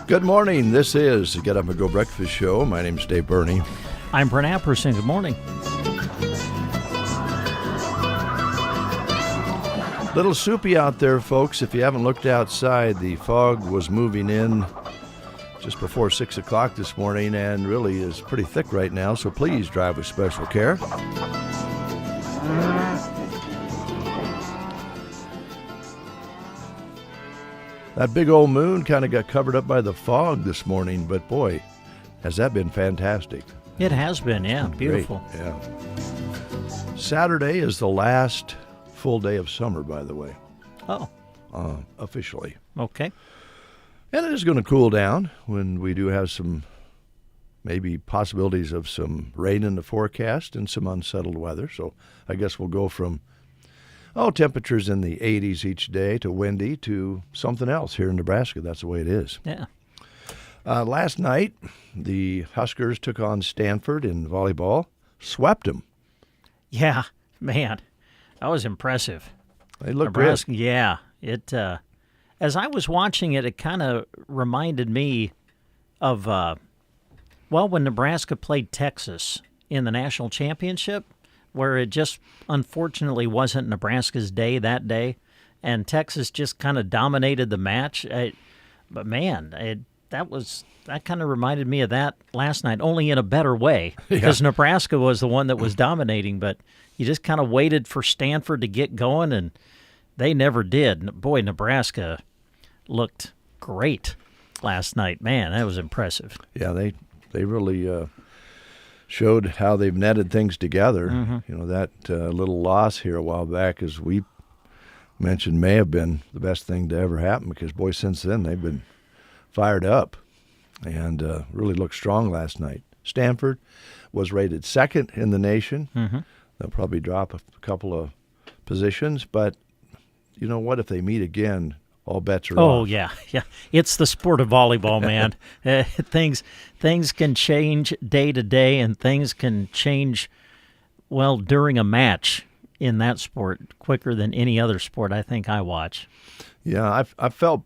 Good morning. This is the Get Up and Go Breakfast Show. My name's Dave Burney. I'm Brent Apperson. Good morning. Little soupy out there, folks. If you haven't looked outside, the fog was moving in just before 6 o'clock this morning and really is pretty thick right now, so please drive with special care. That big old moon kind of got covered up by the fog this morning, but boy, has that been fantastic. It has been, yeah. Beautiful. Great, yeah. Saturday is the last full day of summer, by the way. Oh. Officially. Okay. And it is going to cool down when we do have some maybe possibilities of some rain in the forecast and some unsettled weather. So I guess we'll go from temperatures in the 80s each day to windy to something else here in Nebraska. That's the way it is. Yeah. Last night, the Huskers took on Stanford in volleyball, swept them. Yeah, man, that was impressive. They looked Nebraska, good. Yeah. It, as I was watching it, it kind of reminded me of, when Nebraska played Texas in the national championship, where it just unfortunately wasn't Nebraska's day that day, and Texas just kind of dominated the match. But man, that kind of reminded me of that last night, only in a better way, because Nebraska was the one that was dominating, but you just kind of waited for Stanford to get going, and they never did. Boy, Nebraska looked great last night. Man, that was impressive. Yeah, they really showed how they've netted things together. Mm-hmm. You know, that little loss here a while back, as we mentioned, may have been the best thing to ever happen, because, boy, since then they've been fired up and really looked strong last night. Stanford was rated second in the nation. Mm-hmm. They'll probably drop a couple of positions, but you know what? If they meet again, all bets are off. Oh, yeah. It's the sport of volleyball, man. Things can change day to day, and things can change, during a match in that sport quicker than any other sport I think I watch. Yeah, I felt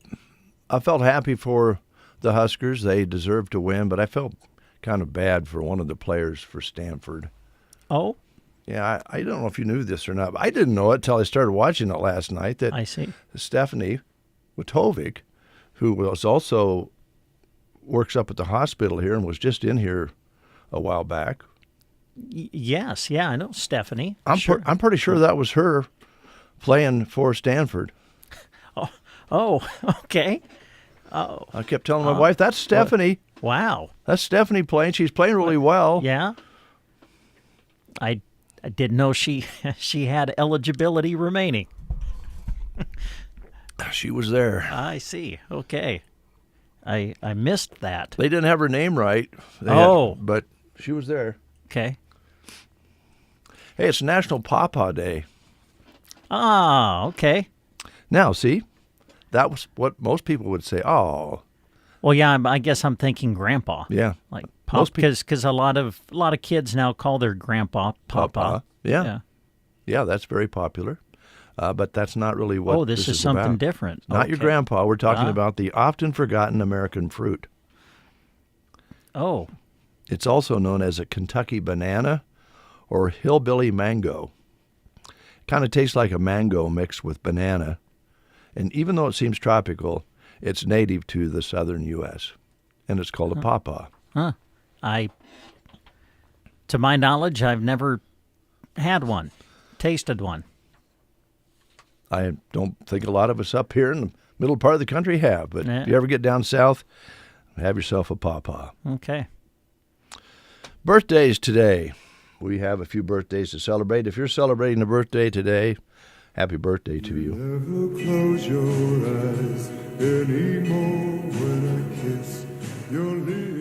happy for the Huskers. They deserved to win, but I felt kind of bad for one of the players for Stanford. Oh? Yeah, I don't know if you knew this or not, but I didn't know it until I started watching it last night. That I see. Stephanie Witovic, who was also works up at the hospital here and was just in here a while back. Yes, yeah, I know Stephanie. I'm pretty sure that was her playing for Stanford. Oh, okay. Oh, I kept telling my wife, that's Stephanie. Wow. That's Stephanie playing. She's playing really well. Yeah. I didn't know she had eligibility remaining. She was there. I see. Okay. I missed that. They didn't have her name right. But she was there. Okay. Hey, it's National Pawpaw Day. Ah, okay. Now, see, that was what most people would say. Oh. Well, yeah, I guess I'm thinking grandpa. Yeah. Like because a lot of kids now call their grandpa Pawpaw. Yeah. Yeah, that's very popular. But that's not really what this is something about. different. Not your grandpa. We're talking about the often forgotten American fruit. Oh. It's also known as a Kentucky banana or hillbilly mango. Kind of tastes like a mango mixed with banana. And even though it seems tropical, it's native to the southern U.S. And it's called a pawpaw. Huh. To my knowledge, I've never had one, tasted one. I don't think a lot of us up here in the middle part of the country have, but if you ever get down south, have yourself a pawpaw. Okay. Birthdays today. We have a few birthdays to celebrate. If you're celebrating a birthday today, happy birthday to you. Never close your eyes anymore when I kiss your lips.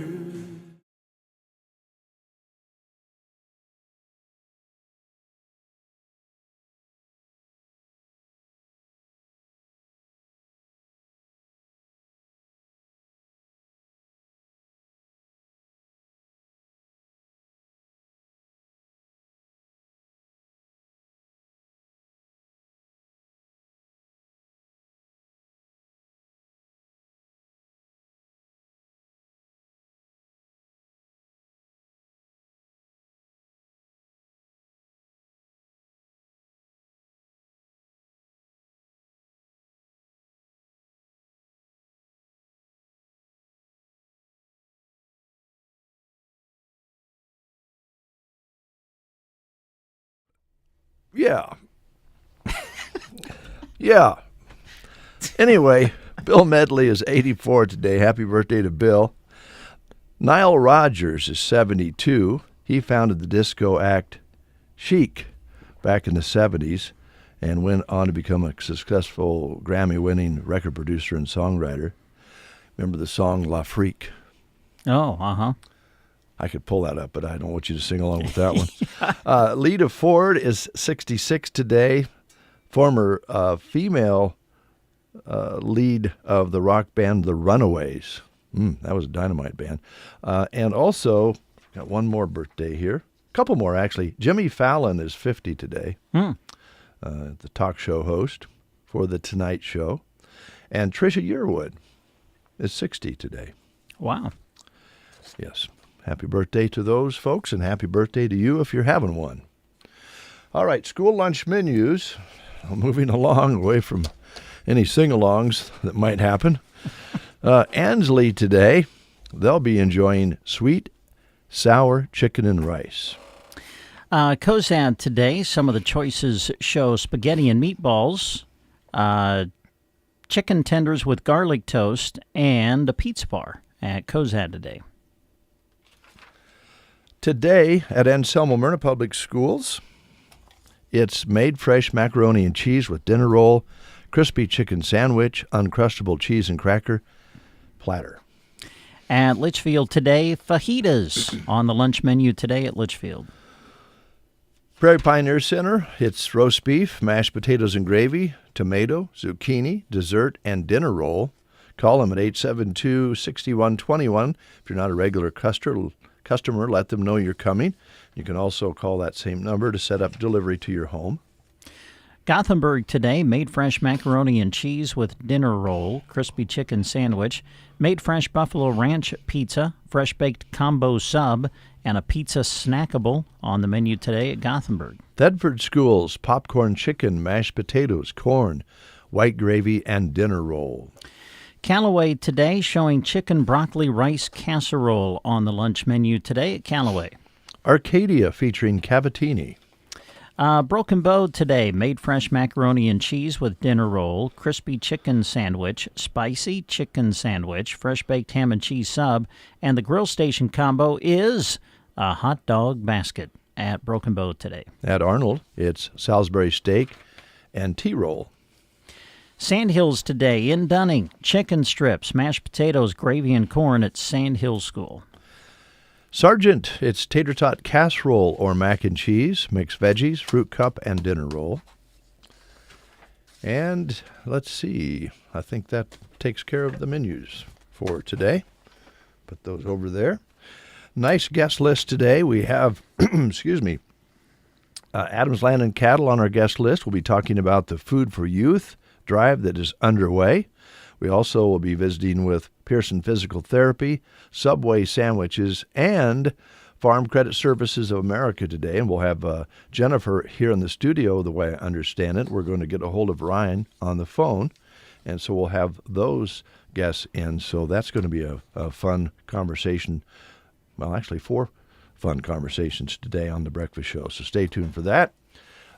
Yeah. Yeah. Anyway, Bill Medley is 84 today. Happy birthday to Bill. Nile Rodgers is 72. He founded the disco act Chic back in the 70s and went on to become a successful Grammy-winning record producer and songwriter. Remember the song La Freak? Oh, uh-huh. I could pull that up, but I don't want you to sing along with that one. Lita Ford is 66 today. Former female lead of the rock band The Runaways. That was a dynamite band. And also, got one more birthday here. A couple more, actually. Jimmy Fallon is 50 today. The talk show host for The Tonight Show. And Trisha Yearwood is 60 today. Wow. Yes. Happy birthday to those folks, and happy birthday to you if you're having one. All right, school lunch menus. Moving along away from any sing-alongs that might happen. Ansley today, they'll be enjoying sweet, sour chicken and rice. Cozad today, some of the choices show spaghetti and meatballs, chicken tenders with garlic toast, and a pizza bar at Cozad today. Today at Anselmo Myrna Public Schools, it's made fresh macaroni and cheese with dinner roll, crispy chicken sandwich, uncrustable cheese and cracker platter. At Litchfield today, fajitas on the lunch menu today at Litchfield. Prairie Pioneer Center, it's roast beef, mashed potatoes and gravy, tomato, zucchini, dessert, and dinner roll. Call them at 872-6121. If you're not a regular customer, let them know you're coming. You can also call that same number to set up delivery to your home. Gothenburg today, made fresh macaroni and cheese with dinner roll, crispy chicken sandwich, made fresh buffalo ranch pizza, fresh baked combo sub, and a pizza snackable on the menu today at Gothenburg. Thedford Schools, popcorn chicken, mashed potatoes, corn, white gravy, and dinner roll. Callaway today, showing chicken broccoli rice casserole on the lunch menu today at Callaway. Arcadia featuring cavatini. Broken Bow today, made fresh macaroni and cheese with dinner roll, crispy chicken sandwich, spicy chicken sandwich, fresh baked ham and cheese sub, and the grill station combo is a hot dog basket at Broken Bow today. At Arnold, it's Salisbury steak and tea roll. Sandhills today in Dunning, chicken strips, mashed potatoes, gravy, and corn at Sandhills School. Sargent, it's tater tot casserole or mac and cheese, mixed veggies, fruit cup, and dinner roll. And let's see, I think that takes care of the menus for today. Put those over there. Nice guest list today. We have, Adams Land and Cattle on our guest list. We'll be talking about the Food for Youth drive that is underway. We also will be visiting with Pearson Physical Therapy, Subway Sandwiches, and Farm Credit Services of America today. And we'll have Jennifer here in the studio, the way I understand it. We're going to get a hold of Ryan on the phone, and so we'll have those guests in. So that's going to be a fun conversation. Well, actually, 4 fun conversations today on The Breakfast Show. So stay tuned for that.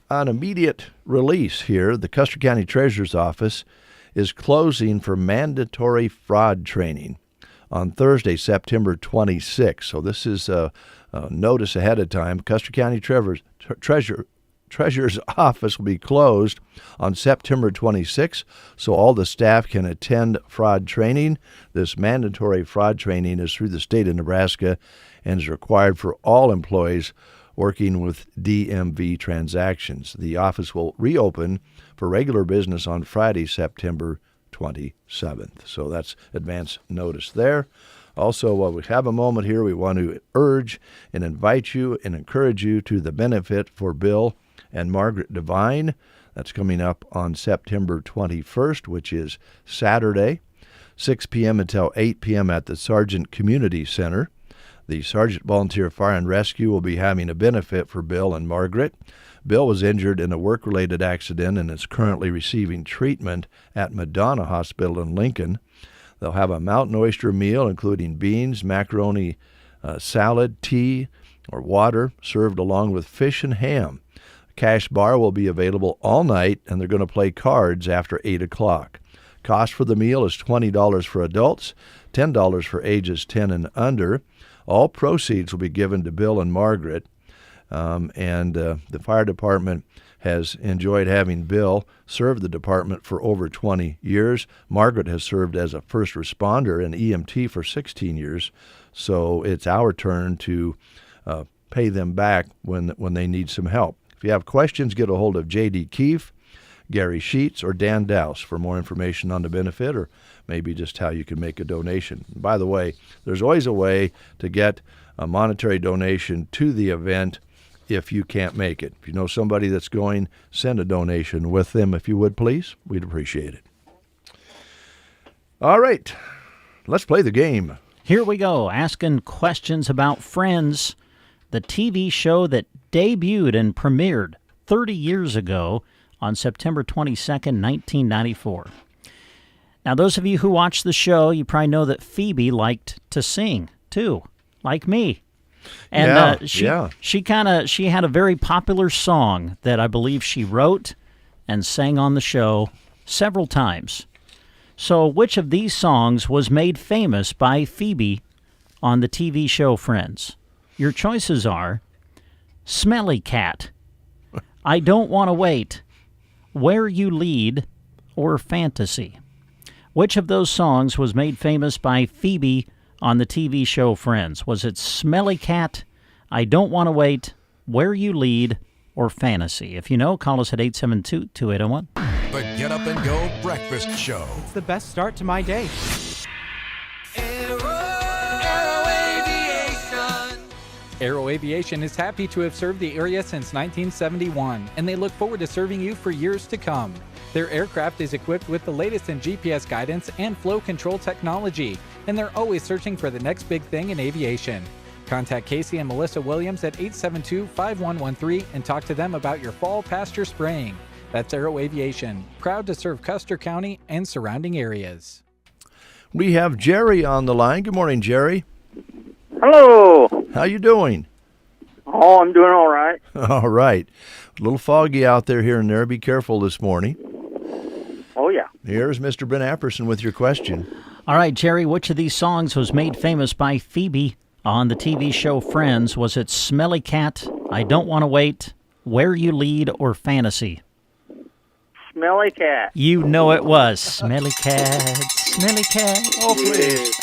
On immediate release here, the Custer County Treasurer's Office is closing for mandatory fraud training on Thursday, September 26th. So this is a notice ahead of time. Custer County Treasurer's Office will be closed on September 26th, so all the staff can attend fraud training. This mandatory fraud training is through the state of Nebraska and is required for all employees working with DMV transactions. The office will reopen for regular business on Friday, September 27th. So that's advance notice there. Also, while we have a moment here, we want to urge and invite you and encourage you to the benefit for Bill and Margaret Devine. That's coming up on September 21st, which is Saturday, 6 p.m. until 8 p.m. at the Sargent Community Center. The Sargent Volunteer Fire and Rescue will be having a benefit for Bill and Margaret. Bill was injured in a work-related accident and is currently receiving treatment at Madonna Hospital in Lincoln. They'll have a mountain oyster meal, including beans, macaroni, salad, tea, or water, served along with fish and ham. Cash bar will be available all night, and they're going to play cards after 8 o'clock. Cost for the meal is $20 for adults, $10 for ages 10 and under. All proceeds will be given to Bill and Margaret, and the fire department has enjoyed having Bill serve the department for over 20 years. Margaret has served as a first responder and EMT for 16 years, so it's our turn to pay them back when they need some help. If you have questions, get a hold of J.D. Keefe, Gary Sheets, or Dan Dowse for more information on the benefit or maybe just how you can make a donation. And by the way, there's always a way to get a monetary donation to the event if you can't make it. If you know somebody that's going, send a donation with them if you would, please. We'd appreciate it. All right, let's play the game. Here we go, asking questions about Friends, the TV show that debuted and premiered 30 years ago on September 22nd, 1994. Now, those of you who watch the show, you probably know that Phoebe liked to sing, too, like me. And she had a very popular song that I believe she wrote and sang on the show several times. So which of these songs was made famous by Phoebe on the TV show Friends? Your choices are Smelly Cat, I Don't Want to Wait, Where You Lead, or Fantasy. Which of those songs was made famous by Phoebe on the TV show Friends? Was it Smelly Cat, I Don't Want to Wait, Where You Lead, or Fantasy? If you know, call us at 872-2801. The Get Up and Go Breakfast Show. It's the best start to my day. Aero Aviation is happy to have served the area since 1971, and they look forward to serving you for years to come. Their aircraft is equipped with the latest in GPS guidance and flow control technology, and they're always searching for the next big thing in aviation. Contact Casey and Melissa Williams at 872-5113 and talk to them about your fall pasture spraying. That's Aero Aviation, proud to serve Custer County and surrounding areas. We have Jerry on the line. Good morning, Jerry. Hello. How you doing? Oh, I'm doing all right. All right. A little foggy out there here and there. Be careful this morning. Oh, yeah. Here's Mr. Ben Apperson with your question. All right, Jerry, which of these songs was made famous by Phoebe on the TV show Friends? Was it Smelly Cat, I Don't Want to Wait, Where You Lead, or Fantasy? Smelly Cat. You know it was. Smelly Cat, Smelly Cat. Oh, please.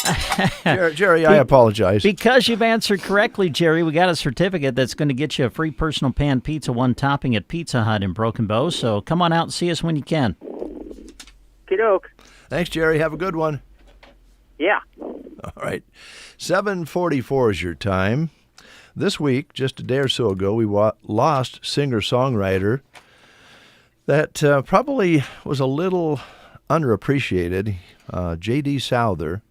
Jerry, I apologize. Because you've answered correctly, Jerry, we got a certificate that's going to get you a free personal pan pizza, one topping at Pizza Hut in Broken Bow. So come on out and see us when you can. Kiddoke. Thanks, Jerry. Have a good one. Yeah. All right. 7:44 is your time. This week, just a day or so ago, we lost singer-songwriter that probably was a little underappreciated, J.D. Souther,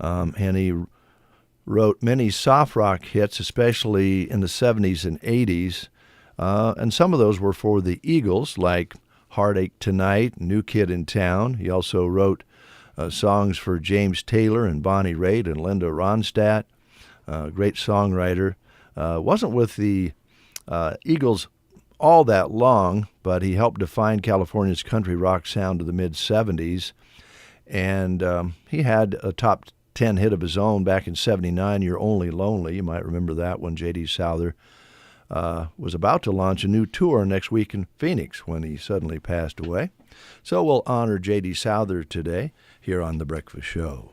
and he wrote many soft rock hits, especially in the 70s and 80s, and some of those were for the Eagles, like Heartache Tonight, New Kid in Town. He also wrote songs for James Taylor and Bonnie Raitt and Linda Ronstadt, great songwriter. Wasn't with the Eagles all that long, but he helped define California's country rock sound of the mid-'70s, and he had a top 10 hit of his own back in '79, You're Only Lonely. You might remember that when J.D. Souther was about to launch a new tour next week in Phoenix when he suddenly passed away. So we'll honor J.D. Souther today here on The Breakfast Show.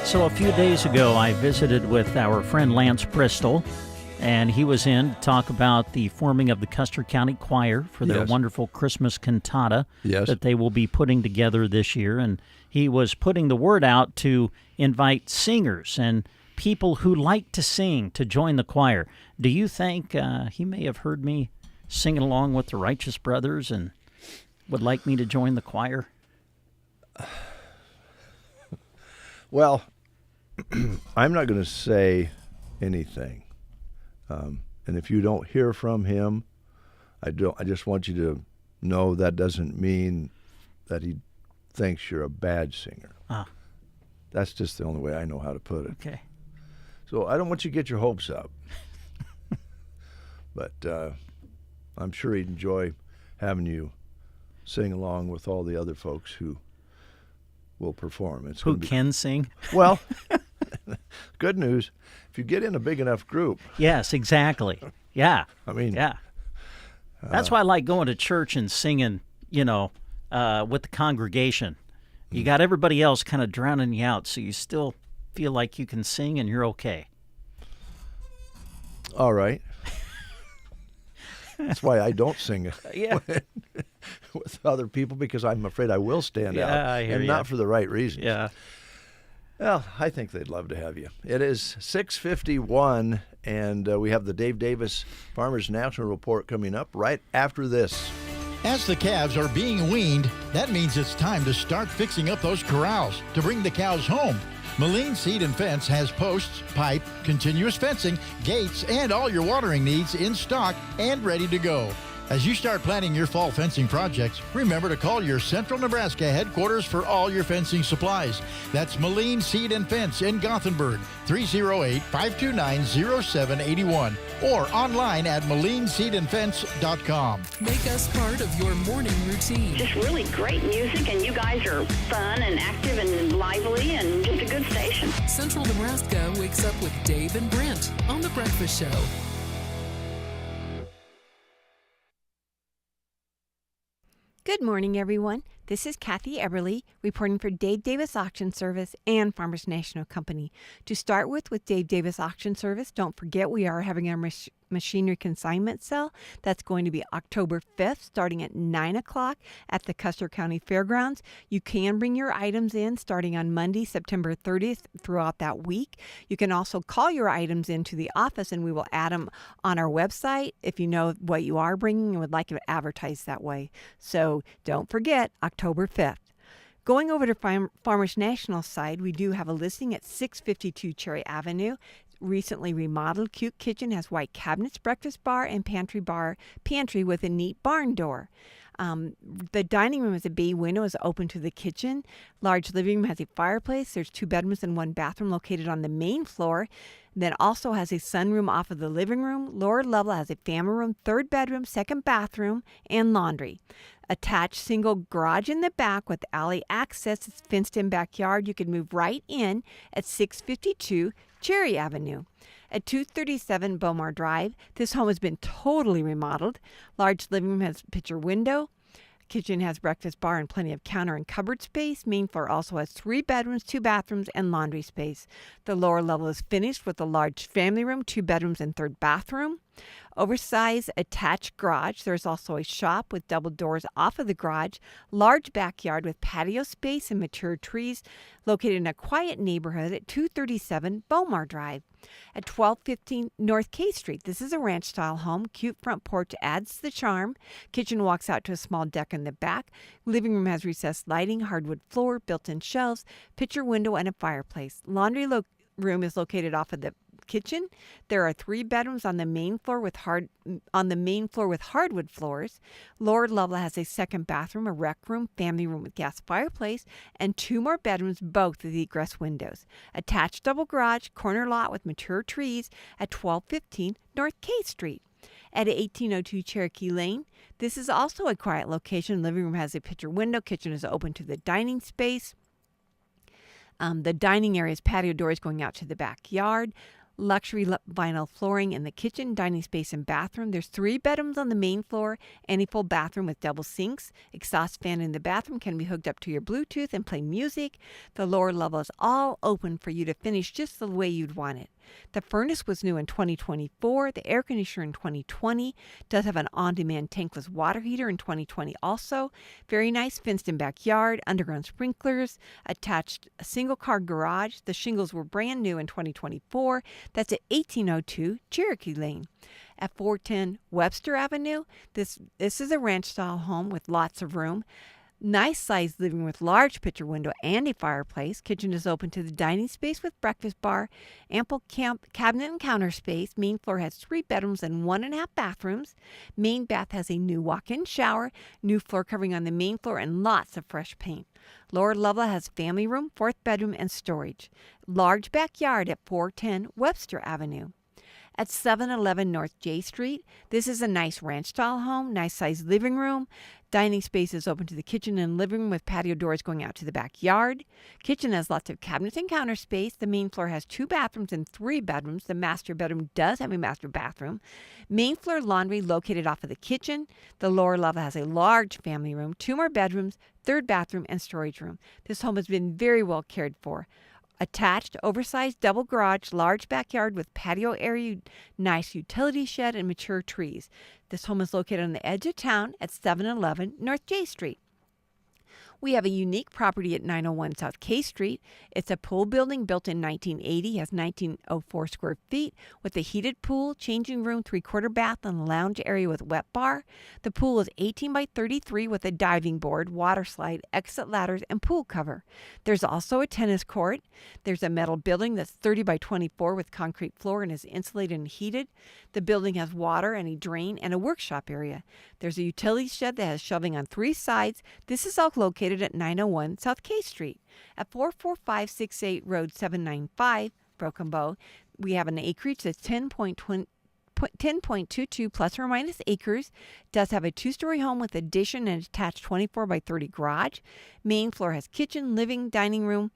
So a few days ago, I visited with our friend Lance Bristol, and he was in to talk about the forming of the Custer County Choir for their Yes. wonderful Christmas cantata Yes. that they will be putting together this year. And he was putting the word out to invite singers and people who like to sing to join the choir. Do you think he may have heard me singing along with the Righteous Brothers and would like me to join the choir? Well, I'm not going to say anything, and if you don't hear from him, I just want you to know that doesn't mean that he thinks you're a bad singer. Ah. That's just the only way I know how to put it. Okay. So I don't want you to get your hopes up, but I'm sure he'd enjoy having you sing along with all the other folks who will perform. It's Who gonna be, can sing? well, good news. If you get in a big enough group, Yes, exactly. Yeah. I mean, Yeah. That's why I like going to church and singing, with the congregation. You got everybody else kind of drowning you out, so you still feel like you can sing and you're okay. all right. That's why I don't sing Yeah. with other people, because I'm afraid I will stand out, Yeah, I hear and ya. not for the right reasons. Yeah. Well, I think they'd love to have you. It is 6:51, and we have the Dave Davis Farmers National Report coming up right after this. As the calves are being weaned, that means it's time to start fixing up those corrals to bring the cows home. Moline Seed and Fence has posts, pipe, continuous fencing, gates, and all your watering needs in stock and ready to go. As you start planning your fall fencing projects, remember to call your Central Nebraska headquarters for all your fencing supplies. That's Moline Seed and Fence in Gothenburg, 308-529-0781, or online at molineseedandfence.com. Make us part of your morning routine. Just really great music, and you guys are fun and active and lively and just a good station. Central Nebraska wakes up with Dave and Brent on The Breakfast Show. Good morning, everyone. This is Kathy Eberly reporting for Dave Davis Auction Service and Farmers National Company. To start with Dave Davis Auction Service, don't forget we are having our machinery consignment sale. That's going to be October 5th, starting at 9 o'clock at the Custer County Fairgrounds. You can bring your items in starting on Monday, September 30th throughout that week. You can also call your items into the office, and we will add them on our website if you know what you are bringing and would like it advertised that way. So don't forget, October 5th. Going over to Farmers National side, we do have a listing at 652 Cherry Avenue. Recently remodeled, cute kitchen, has white cabinets, breakfast bar, and pantry with a neat barn door. The dining room has a bay window, is open to the kitchen. Large living room has a fireplace. There's 2 bedrooms and 1 bathroom located on the main floor. Then also has a sunroom off of the living room. Lower level has a family room, 3rd bedroom, 2nd bathroom, and laundry. Attached single garage in the back with alley access. It's fenced in backyard. You can move right in at 652 Cherry Avenue. At 237 Beaumar Drive, this home has been totally remodeled. Large living room has picture window. Kitchen has breakfast bar and plenty of counter and cupboard space. Main floor also has 3 bedrooms, 2 bathrooms, and laundry space. The lower level is finished with a large family room, 2 bedrooms, and 3rd bathroom. Oversized attached garage. There's also a shop with double doors off of the garage. Large backyard with patio space and mature trees, located in a quiet neighborhood at 237 Beaumar Drive. At 1215 North K Street, this is a ranch-style home. Cute front porch adds the charm. Kitchen walks out to a small deck in the back. Living room has recessed lighting, hardwood floor, built-in shelves, picture window, and a fireplace. Laundry room is located off of the kitchen. There are 3 bedrooms on the main floor with hardwood floors. Lower level has a 2nd bathroom, a rec room, family room with gas fireplace, and 2 more bedrooms, both with egress windows. Attached double garage, corner lot with mature trees at 1215 North K Street. At 1802 Cherokee Lane, this is also a quiet location. Living room has a picture window. Kitchen is open to the dining space. The dining area's patio door is going out to the backyard. luxury vinyl flooring in the kitchen, dining space, and bathroom. There's 3 bedrooms on the main floor, any full bathroom with double sinks. Exhaust fan in the bathroom can be hooked up to your Bluetooth and play music. The lower level is all open for you to finish just the way you'd want it. The furnace was new in 2024. The air conditioner in 2020. Does have an on-demand tankless water heater in 2020 also. Very nice fenced-in backyard, underground sprinklers, attached a single-car garage. The shingles were brand new in 2024. That's at 1802 Cherokee Lane. At 410 Webster Avenue, this is a ranch-style home with lots of room. Nice sized living room with large picture window and a fireplace. Kitchen is open to the dining space with breakfast bar. Ample cabinet and counter space. Main floor has 3 bedrooms and 1.5 bathrooms. Main bath has a new walk-in shower, new floor covering on the main floor, and lots of fresh paint. Lower level has family room, 4th bedroom, and storage. Large backyard at 410 Webster Avenue. At 711 North J Street, this is a nice ranch-style home, nice sized living room. Dining space is open to the kitchen and living room with patio doors going out to the backyard. Kitchen has lots of cabinets and counter space. The main floor has 2 bathrooms and 3 bedrooms. The master bedroom does have a master bathroom. Main floor laundry located off of the kitchen. The lower level has a large family room, 2 more bedrooms, 3rd bathroom, and storage room. This home has been very well cared for. Attached, oversized double garage, large backyard with patio area, nice utility shed, and mature trees. This home is located on the edge of town at 711 North J Street. We have a unique property at 901 South K Street. It's a pool building built in 1980, has 1904 square feet with a heated pool, changing room, 3/4 bath, and a lounge area with wet bar. The pool is 18 by 33 with a diving board, water slide, exit ladders, and pool cover. There's also a tennis court. There's a metal building that's 30 by 24 with concrete floor and is insulated and heated. The building has water and a drain and a workshop area. There's a utility shed that has shelving on 3 sides. This is all located at 901 South K Street. At 44568 Road 795, Broken Bow, we have an acreage that's 10.22 plus or minus acres. Does have a 2-story home with addition and attached 24 by 30 garage. Main floor has kitchen, living, dining room,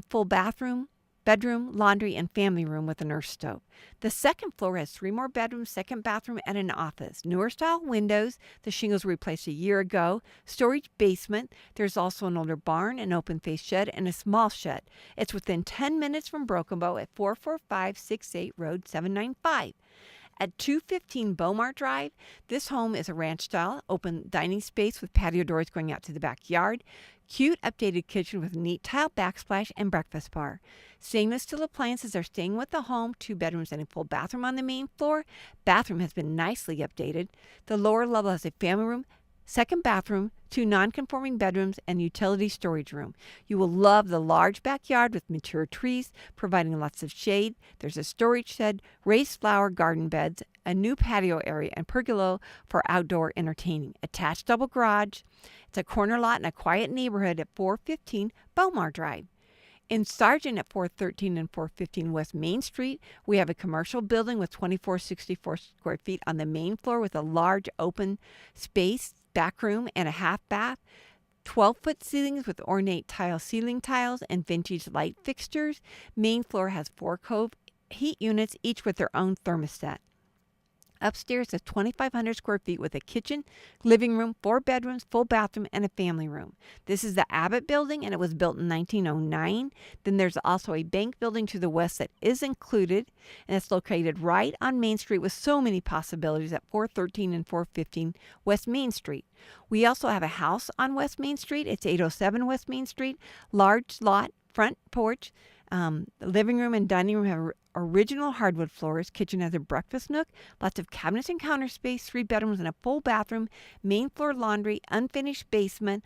full bathroom, bedroom, laundry, and family room with a nurse stove. The 2nd floor has 3 more bedrooms, 2nd bathroom, and an office. Newer style windows. The shingles were replaced a year ago. Storage basement. There's also an older barn, an open face shed, and a small shed. It's within 10 minutes from Broken Bow at 44568 Road 795. At 215 Beaumont Drive, this home is a ranch-style, open dining space with patio doors going out to the backyard. Cute, updated kitchen with neat tile backsplash and breakfast bar. Stainless steel appliances are staying with the home, 2 bedrooms and a full bathroom on the main floor. Bathroom has been nicely updated. The lower level has a family room, 2nd bathroom, 2 non-conforming bedrooms, and utility storage room. You will love the large backyard with mature trees, providing lots of shade. There's a storage shed, raised flower garden beds, a new patio area, and pergola for outdoor entertaining. Attached double garage. It's a corner lot in a quiet neighborhood at 415 Beaumont Drive. In Sargent at 413 and 415 West Main Street, we have a commercial building with 2464 square feet on the main floor with a large open space, back room, and a half bath. 12-foot ceilings with ornate tile ceiling tiles and vintage light fixtures. Main floor has 4 cove heat units, each with their own thermostat. Upstairs is 2,500 square feet with a kitchen, living room, 4 bedrooms, full bathroom, and a family room. This is the Abbott building, and it was built in 1909. Then there's also a bank building to the west that is included, and it's located right on Main Street with so many possibilities at 413 and 415 West Main Street. We also have a house on West Main Street. It's 807 West Main Street. Large lot, front porch. The living room and dining room have original hardwood floors. Kitchen has a breakfast nook, lots of cabinets and counter space, 3 bedrooms and a full bathroom, main floor laundry, unfinished basement,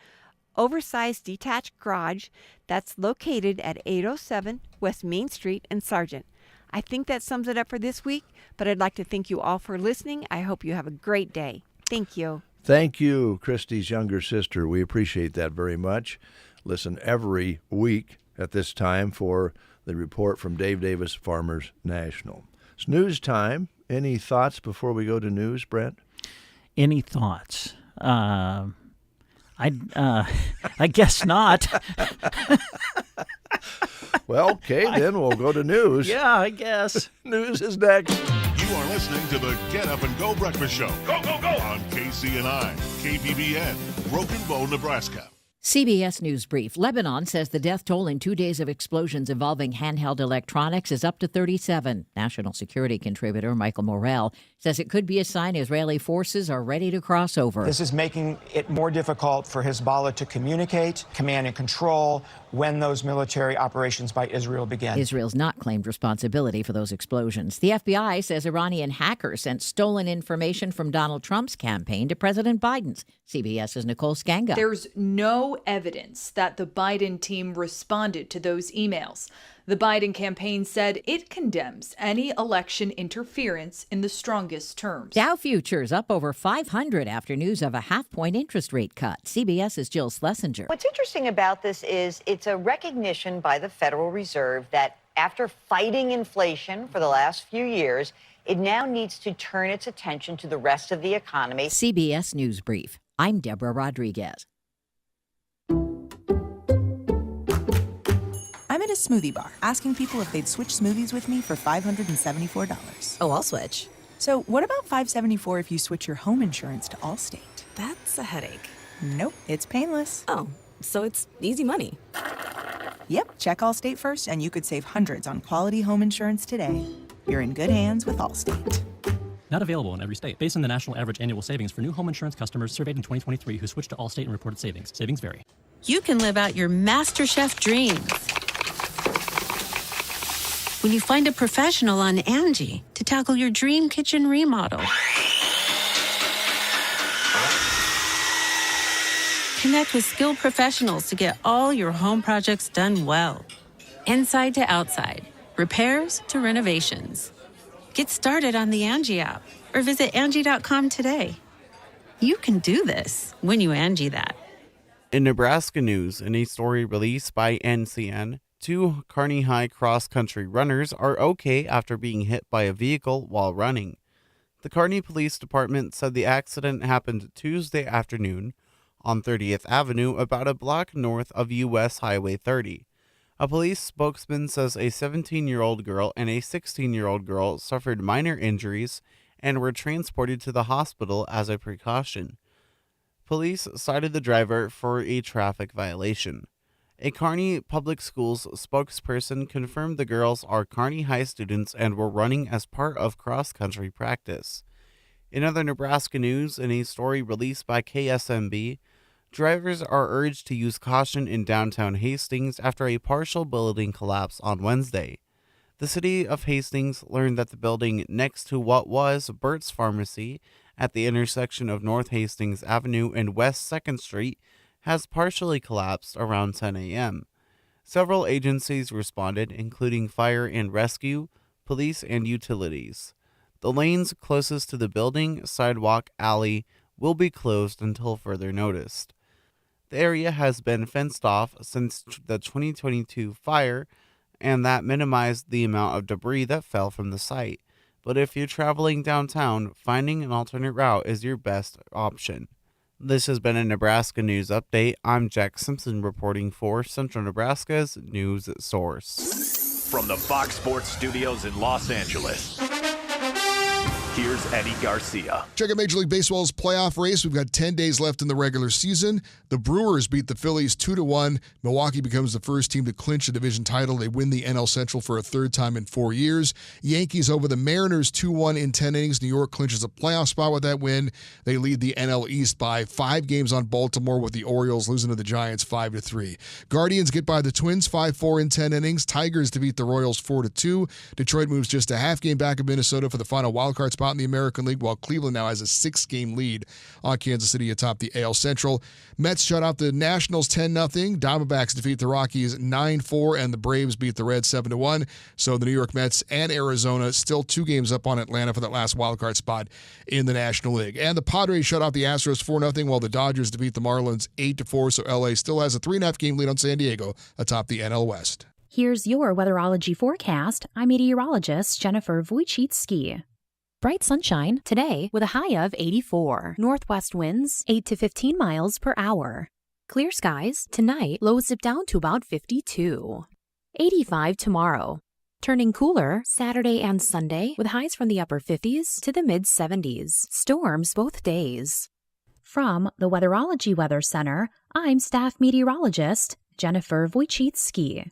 oversized detached garage. That's located at 807 West Main Street in Sargent. I think that sums it up for this week, but I'd like to thank you all for listening. I hope you have a great day. Thank you. Thank you, Christy's younger sister. We appreciate that very much. Listen every week at this time for the report from Dave Davis Farmers National. It's news time. Any thoughts before we go to news, Brent? Any thoughts? I guess not. Well, okay, then we'll go to news. Yeah, I guess. News is next. You are listening to the Get Up and Go Breakfast Show. Go, go, go! On KCNI, KBBN, Broken Bow, Nebraska. CBS News Brief. Lebanon says the death toll in 2 days of explosions involving handheld electronics is up to 37. National security contributor Michael Morrell says it could be a sign Israeli forces are ready to cross over. This is making it more difficult for Hezbollah to communicate, command and control when those military operations by Israel begin. Israel's not claimed responsibility for those explosions. The FBI says Iranian hackers sent stolen information from Donald Trump's campaign to President Biden's. CBS's Nicole Skanga. There's no evidence that the Biden team responded to those emails. The Biden campaign said it condemns any election interference in the strongest terms. Dow futures up over 500 after news of a half-point interest rate cut. CBS's Jill Schlesinger. What's interesting about this is it's a recognition by the Federal Reserve that after fighting inflation for the last few years, it now needs to turn its attention to the rest of the economy. CBS News Brief. I'm Deborah Rodriguez. I'm at a smoothie bar asking people if they'd switch smoothies with me for $574. Oh, I'll switch. So what about $574 if you switch your home insurance to Allstate? That's a headache. Nope, it's painless. Oh, so it's easy money. Yep, check Allstate first and you could save hundreds on quality home insurance today. You're in good hands with Allstate. Not available in every state. Based on the national average annual savings for new home insurance customers surveyed in 2023 who switched to Allstate and reported savings. Savings vary. You can live out your MasterChef dreams when you find a professional on Angie to tackle your dream kitchen remodel. Connect with skilled professionals to get all your home projects done well. Inside to outside, repairs to renovations. Get started on the Angie app or visit Angie.com today. You can do this when you Angie that. In Nebraska news, in a story released by NCN, 2 Kearney High cross-country runners are okay after being hit by a vehicle while running. The Kearney Police Department said the accident happened Tuesday afternoon on 30th Avenue, about a block north of U.S. Highway 30. A police spokesman says a 17-year-old girl and a 16-year-old girl suffered minor injuries and were transported to the hospital as a precaution. Police cited the driver for a traffic violation. A Kearney Public Schools spokesperson confirmed the girls are Kearney High students and were running as part of cross-country practice. In other Nebraska news, in a story released by KSMB, drivers are urged to use caution in downtown Hastings after a partial building collapse on Wednesday. The city of Hastings learned that the building next to what was Burt's Pharmacy at the intersection of North Hastings Avenue and West 2nd Street has partially collapsed around 10 a.m. Several agencies responded, including fire and rescue, police, and utilities. The lanes closest to the building, sidewalk, alley, will be closed until further notice. The area has been fenced off since the 2022 fire, and that minimized the amount of debris that fell from the site. But if you're traveling downtown, finding an alternate route is your best option. This has been a Nebraska News Update. I'm Jack Simpson reporting for Central Nebraska's news source. From the Fox Sports Studios in Los Angeles, here's Eddie Garcia. Check out Major League Baseball's playoff race. We've got 10 days left in the regular season. The Brewers beat the Phillies 2-1. Milwaukee becomes the first team to clinch a division title. They win the NL Central for a third time in 4 years. Yankees over the Mariners 2-1 in 10 innings. New York clinches a playoff spot with that win. They lead the NL East by 5 games on Baltimore, with the Orioles losing to the Giants 5-3. Guardians get by the Twins 5-4 in 10 innings. Tigers defeat the Royals 4-2. Detroit moves just a half game back of Minnesota for the final wildcard spot in the American League, while Cleveland now has a 6-game lead on Kansas City atop the AL Central. Mets shut out the Nationals 10-0. Diamondbacks defeat the Rockies 9-4, and the Braves beat the Reds 7-1. So the New York Mets and Arizona still 2 games up on Atlanta for that last wildcard spot in the National League. And the Padres shut out the Astros 4-0, while the Dodgers defeat the Marlins 8-4. So LA still has a 3.5 game lead on San Diego atop the NL West. Here's your weatherology forecast. I'm meteorologist Jennifer Wojcicki. Bright sunshine today with a high of 84. Northwest winds 8 to 15 miles per hour. Clear skies tonight, lows dip down to about 52. 85 tomorrow. Turning cooler Saturday and Sunday with highs from the upper 50s to the mid-70s. Storms both days. From the Weatherology Weather Center, I'm staff meteorologist Jennifer Wojcicki.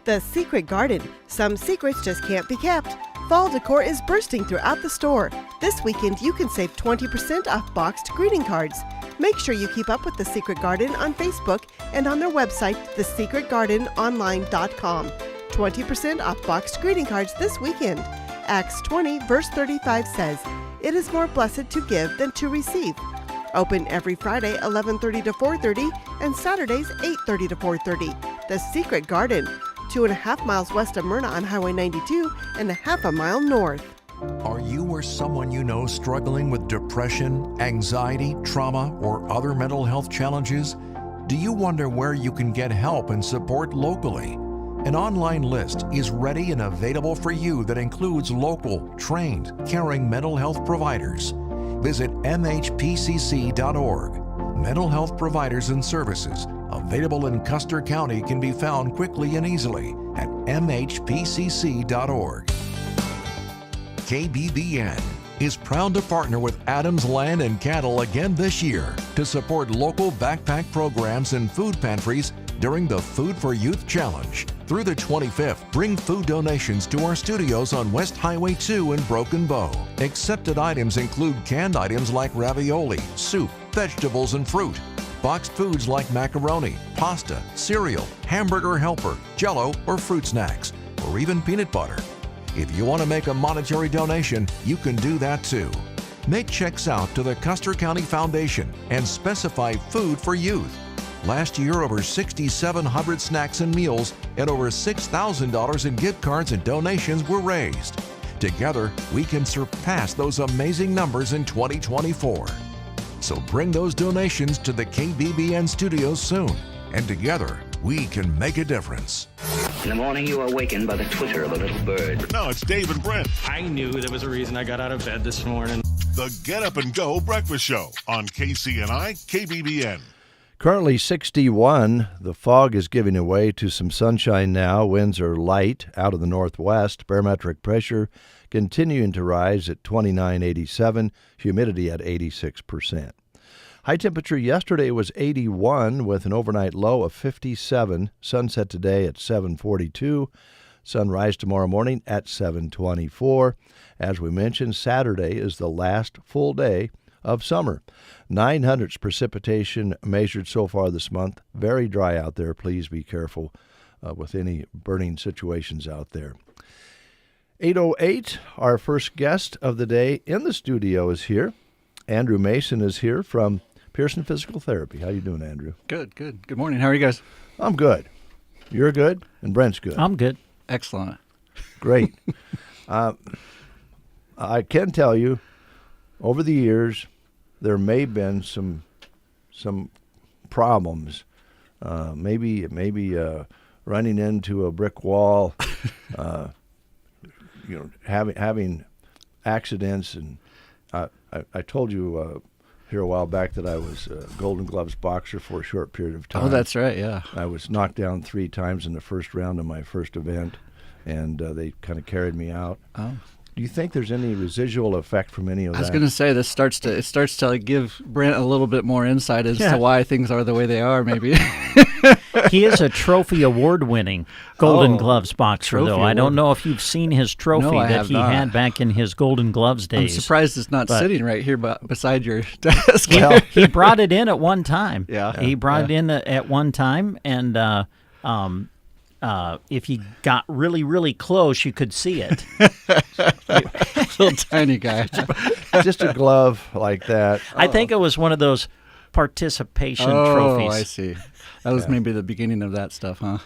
The Secret Garden. Some secrets just can't be kept. Fall decor is bursting throughout the store. This weekend you can save 20% off boxed greeting cards. Make sure you keep up with The Secret Garden on Facebook and on their website, thesecretgardenonline.com. 20% off boxed greeting cards this weekend. Acts 20 verse 35 says, "It is more blessed to give than to receive." Open every Friday 11:30 to 4:30 and Saturdays 8:30 to 4:30. The Secret Garden, 2.5 miles west of Myrna on Highway 92 and a half a mile north. Are you or someone you know struggling with depression, anxiety, trauma, or other mental health challenges? Do you wonder where you can get help and support locally? An online list is ready and available for you that includes local, trained, caring mental health providers. Visit mhpcc.org. Mental health providers and services available in Custer County can be found quickly and easily at mhpcc.org. KBBN is proud to partner with Adams Land and Cattle again this year to support local backpack programs and food pantries during the Food for Youth Challenge. Through the 25th, bring food donations to our studios on West Highway 2 in Broken Bow. Accepted items include canned items like ravioli, soup, vegetables, and fruit. Boxed foods like macaroni, pasta, cereal, hamburger helper, Jell-O, or fruit snacks, or even peanut butter. If you want to make a monetary donation, you can do that too. Make checks out to the Custer County Foundation and specify Food for Youth. Last year, over 6,700 snacks and meals and over $6,000 in gift cards and donations were raised. Together, we can surpass those amazing numbers in 2024. So bring those donations to the KBBN studios soon, and together, we can make a difference. In the morning, you are awakened by the twitter of a little bird. Now it's Dave and Brent. I knew there was a reason I got out of bed this morning. The Get Up and Go Breakfast Show on KCNI KBBN. Currently 61. The fog is giving way to some sunshine now. Winds are light out of the northwest. Barometric pressure continuing to rise at 29.87. Humidity at 86%. High temperature yesterday was 81 with an overnight low of 57. Sunset today at 7:42. Sunrise tomorrow morning at 7:24. As we mentioned, Saturday is the last full day of summer. 900 precipitation measured so far this month. Very dry out there. Please be careful with any burning situations out there. 8:08, our first guest of the day in the studio is here. Andrew Mason is here from Pearson Physical Therapy. How you doing, Andrew? Good. Good morning. How are you guys? I'm good. You're good, and Brent's good. I'm good. Excellent. Great. I can tell you, over the years, there may have been some problems. Maybe running into a brick wall, having accidents, and I told you here a while back that I was a Golden Gloves boxer for a short period of time. Oh, that's right, yeah. I was knocked down 3 times in the first round of my first event, and they kind of carried me out. Oh. Do you think there's any residual effect from any of that? I was going to say, it starts to give Brent a little bit more insight as to why things are the way they are, maybe. He is a trophy award-winning Golden Gloves boxer, though. I don't know if you've seen his trophy that he had back in his Golden Gloves days. I'm surprised it's not sitting right here beside your desk. Well, he brought it in at one time. Yeah. He brought it in at one time, and if you got really, really close, you could see it. Little tiny guy. Just a glove like that. I think it was one of those participation trophies. Oh, I see. That was maybe the beginning of that stuff, huh?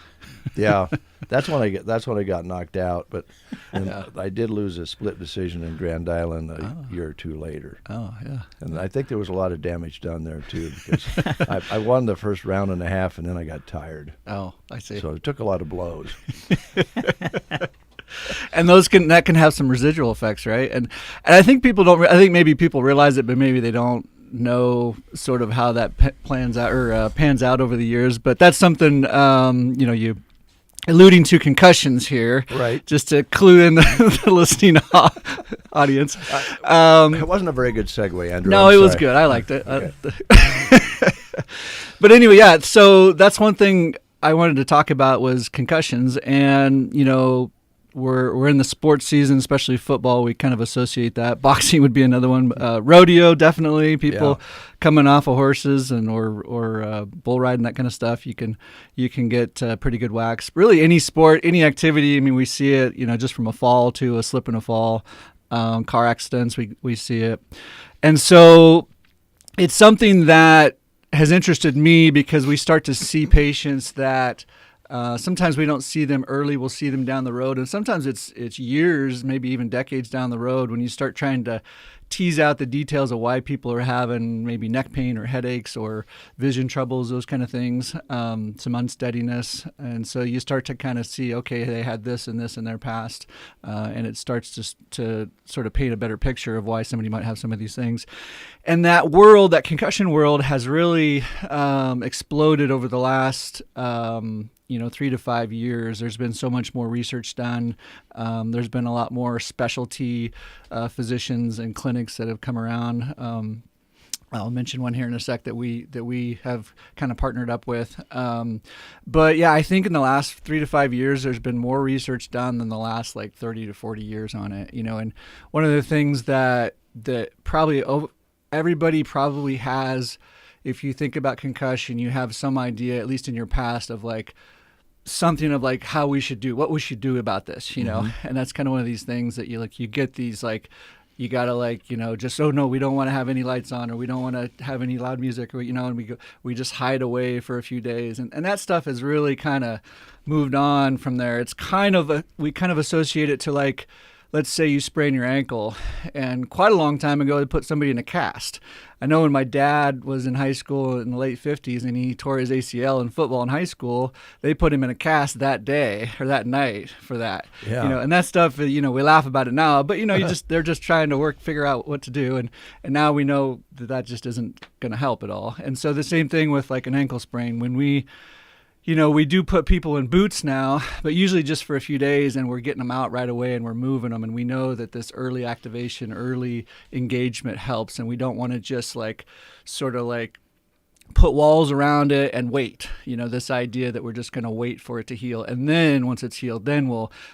Yeah, that's when I got knocked out. But I did lose a split decision in Grand Island a year or two later. Oh, yeah. And I think there was a lot of damage done there too, because I won the first round and a half, and then I got tired. Oh, I see. So it took a lot of blows. And that can have some residual effects, right? And I think people don't. I think maybe people realize it, but maybe they don't know sort of how that pans out over the years, but that's something you alluding to concussions here, right? Just to clue in the listening audience. It wasn't a very good segue, Andrew. No, it was good. I liked it. Okay. But anyway, yeah. So that's one thing I wanted to talk about was concussions, and we're in the sports season, especially football. We kind of associate that. Boxing would be another one. Rodeo, definitely. People coming off of horses and or bull riding, that kind of stuff. You can get pretty good whacks. Really, any sport, any activity. I mean, we see it. Just from a fall to a slip and a fall. Car accidents, we see it, and so it's something that has interested me because we start to see patients that. Sometimes we don't see them early, we'll see them down the road, and sometimes it's years, maybe even decades down the road when you start trying to tease out the details of why people are having maybe neck pain or headaches or vision troubles, those kind of things, some unsteadiness. And so you start to kind of see, okay, they had this and this in their past, and it starts to sort of paint a better picture of why somebody might have some of these things. And that concussion world has really exploded over the last 3 to 5 years. There's been so much more research done. There's been a lot more specialty physicians and clinics that have come around. I'll mention one here in a sec that we have kind of partnered up with. But yeah, I think in the last 3 to 5 years, there's been more research done than the last 30 to 40 years on it. And one of the things that probably everybody probably has, if you think about concussion, you have some idea, at least in your past, of something of what we should do about this, And that's kind of one of these things that you get these you gotta just, oh no, we don't want to have any lights on, or we don't want to have any loud music, or and we just hide away for a few days, and that stuff has really kind of moved on from there. It's we kind of associate it to let's say you sprain your ankle, and quite a long time ago they put somebody in a cast. I know when my dad was in high school in the late 50s and he tore his ACL in football in high school, they put him in a cast that day or that night for that. Yeah. And that stuff, we laugh about it now, but they're just trying to figure out what to do, and now we know that just isn't going to help at all. And so the same thing with an ankle sprain. When we do put people in boots now, but usually just for a few days, and we're getting them out right away and we're moving them. And we know that this early activation, early engagement helps. And we don't want to just put walls around it and wait, this idea that we're just going to wait for it to heal. And then once it's healed,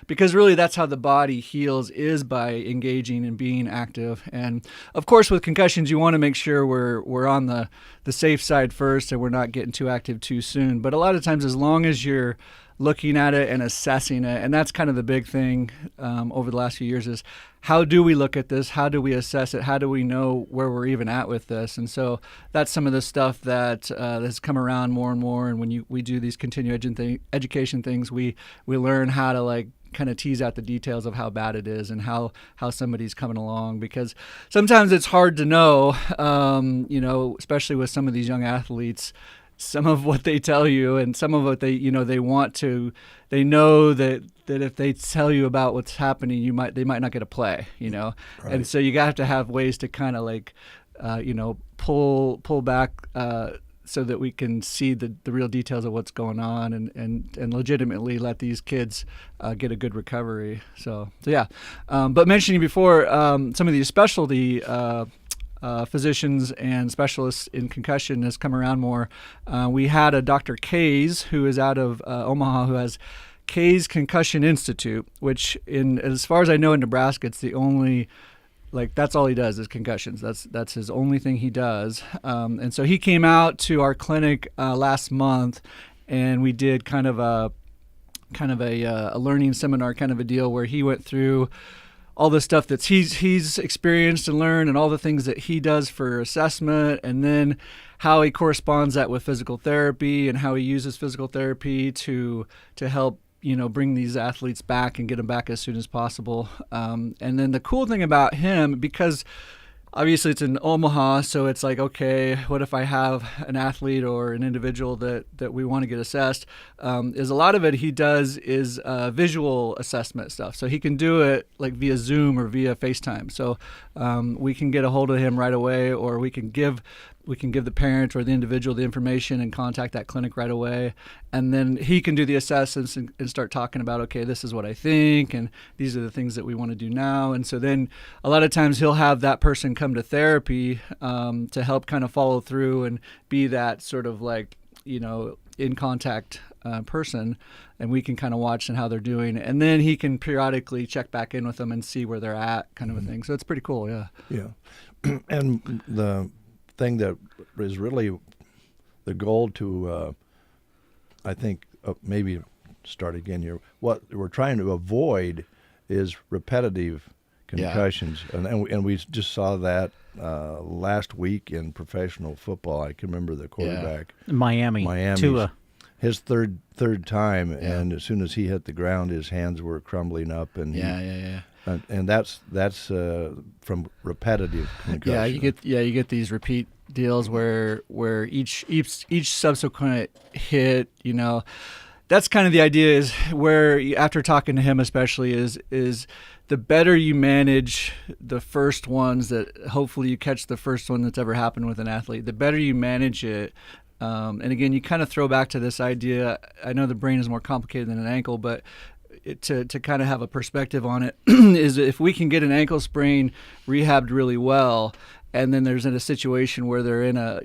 because really that's how the body heals, is by engaging and being active. And of course, with concussions, you want to make sure we're on the safe side first and we're not getting too active too soon. But a lot of times, as long as you're looking at it and assessing it, and that's kind of the big thing over the last few years, is how do we look at this? How do we assess it? How do we know where we're even at with this? And so that's some of the stuff that has come around more and more. And when we do these continuing education things, we learn how to kind of tease out the details of how bad it is and how somebody's coming along, because sometimes it's hard to know, especially with some of these young athletes, some of what they tell you and some of what they they know that if they tell you about what's happening, they might not get a play, Right. And so you have to have ways to kind of pull back so that we can see the real details of what's going on and legitimately let these kids get a good recovery. So yeah. But mentioning before, some of these specialty physicians and specialists in concussion has come around more. We had a Dr. Kays, who is out of Omaha, who has Kays Concussion Institute, which as far as I know in Nebraska, it's the only, that's all he does is concussions. That's his only thing he does. And so he came out to our clinic last month, and we did kind of a learning seminar kind of a deal where he went through all the stuff that he's experienced and learned, and all the things that he does for assessment, and then how he corresponds that with physical therapy, and how he uses physical therapy to help bring these athletes back and get them back as soon as possible. And then the cool thing about him, because obviously it's in Omaha, so it's like, okay, what if I have an athlete or an individual that we want to get assessed? Is a lot of it he does is visual assessment stuff. So he can do it like via Zoom or via FaceTime. So we can get a hold of him right away, or we can give the parent or the individual the information and contact that clinic right away. And then he can do the assessments and start talking about, okay, this is what I think, and these are the things that we want to do now. And so then a lot of times he'll have that person come to therapy to help kind of follow through and be that sort of like, in contact person, and we can kind of watch and how they're doing. And then he can periodically check back in with them and see where they're at, kind of a thing. So it's pretty cool, yeah. Yeah. And the thing that is really the goal to, I think, maybe start again here, what we're trying to avoid is repetitive concussions. Yeah. And we just saw that last week in professional football. I can remember the quarterback. Yeah. Miami. Tua. His third time, and as soon as he hit the ground, his hands were crumbling up. And and that's from repetitive concussion. Yeah, you get these repeat deals where each subsequent hit, that's kind of the idea, is where after talking to him especially is the better you manage the first ones, that hopefully you catch the first one that's ever happened with an athlete, the better you manage it. And again, you kind of throw back to this idea. I know the brain is more complicated than an ankle, but to kind of have a perspective on it is if we can get an ankle sprain rehabbed really well, and then there's in a situation where they're in a,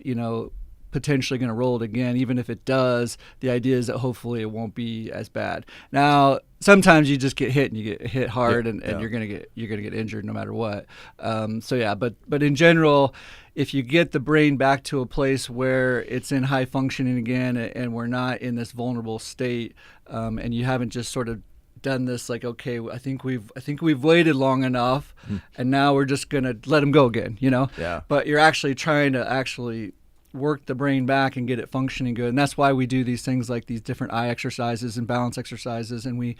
potentially going to roll it again, even if it does, the idea is that hopefully it won't be as bad. Now, sometimes you just get hit, and you get hit hard, and you're gonna get injured no matter what. But in general, if you get the brain back to a place where it's in high functioning again, and we're not in this vulnerable state, and you haven't just sort of done this like, okay, I think we've waited long enough, and now we're just gonna let him go again, Yeah. But you're actually trying to work the brain back and get it functioning good, and that's why we do these things like these different eye exercises and balance exercises, and we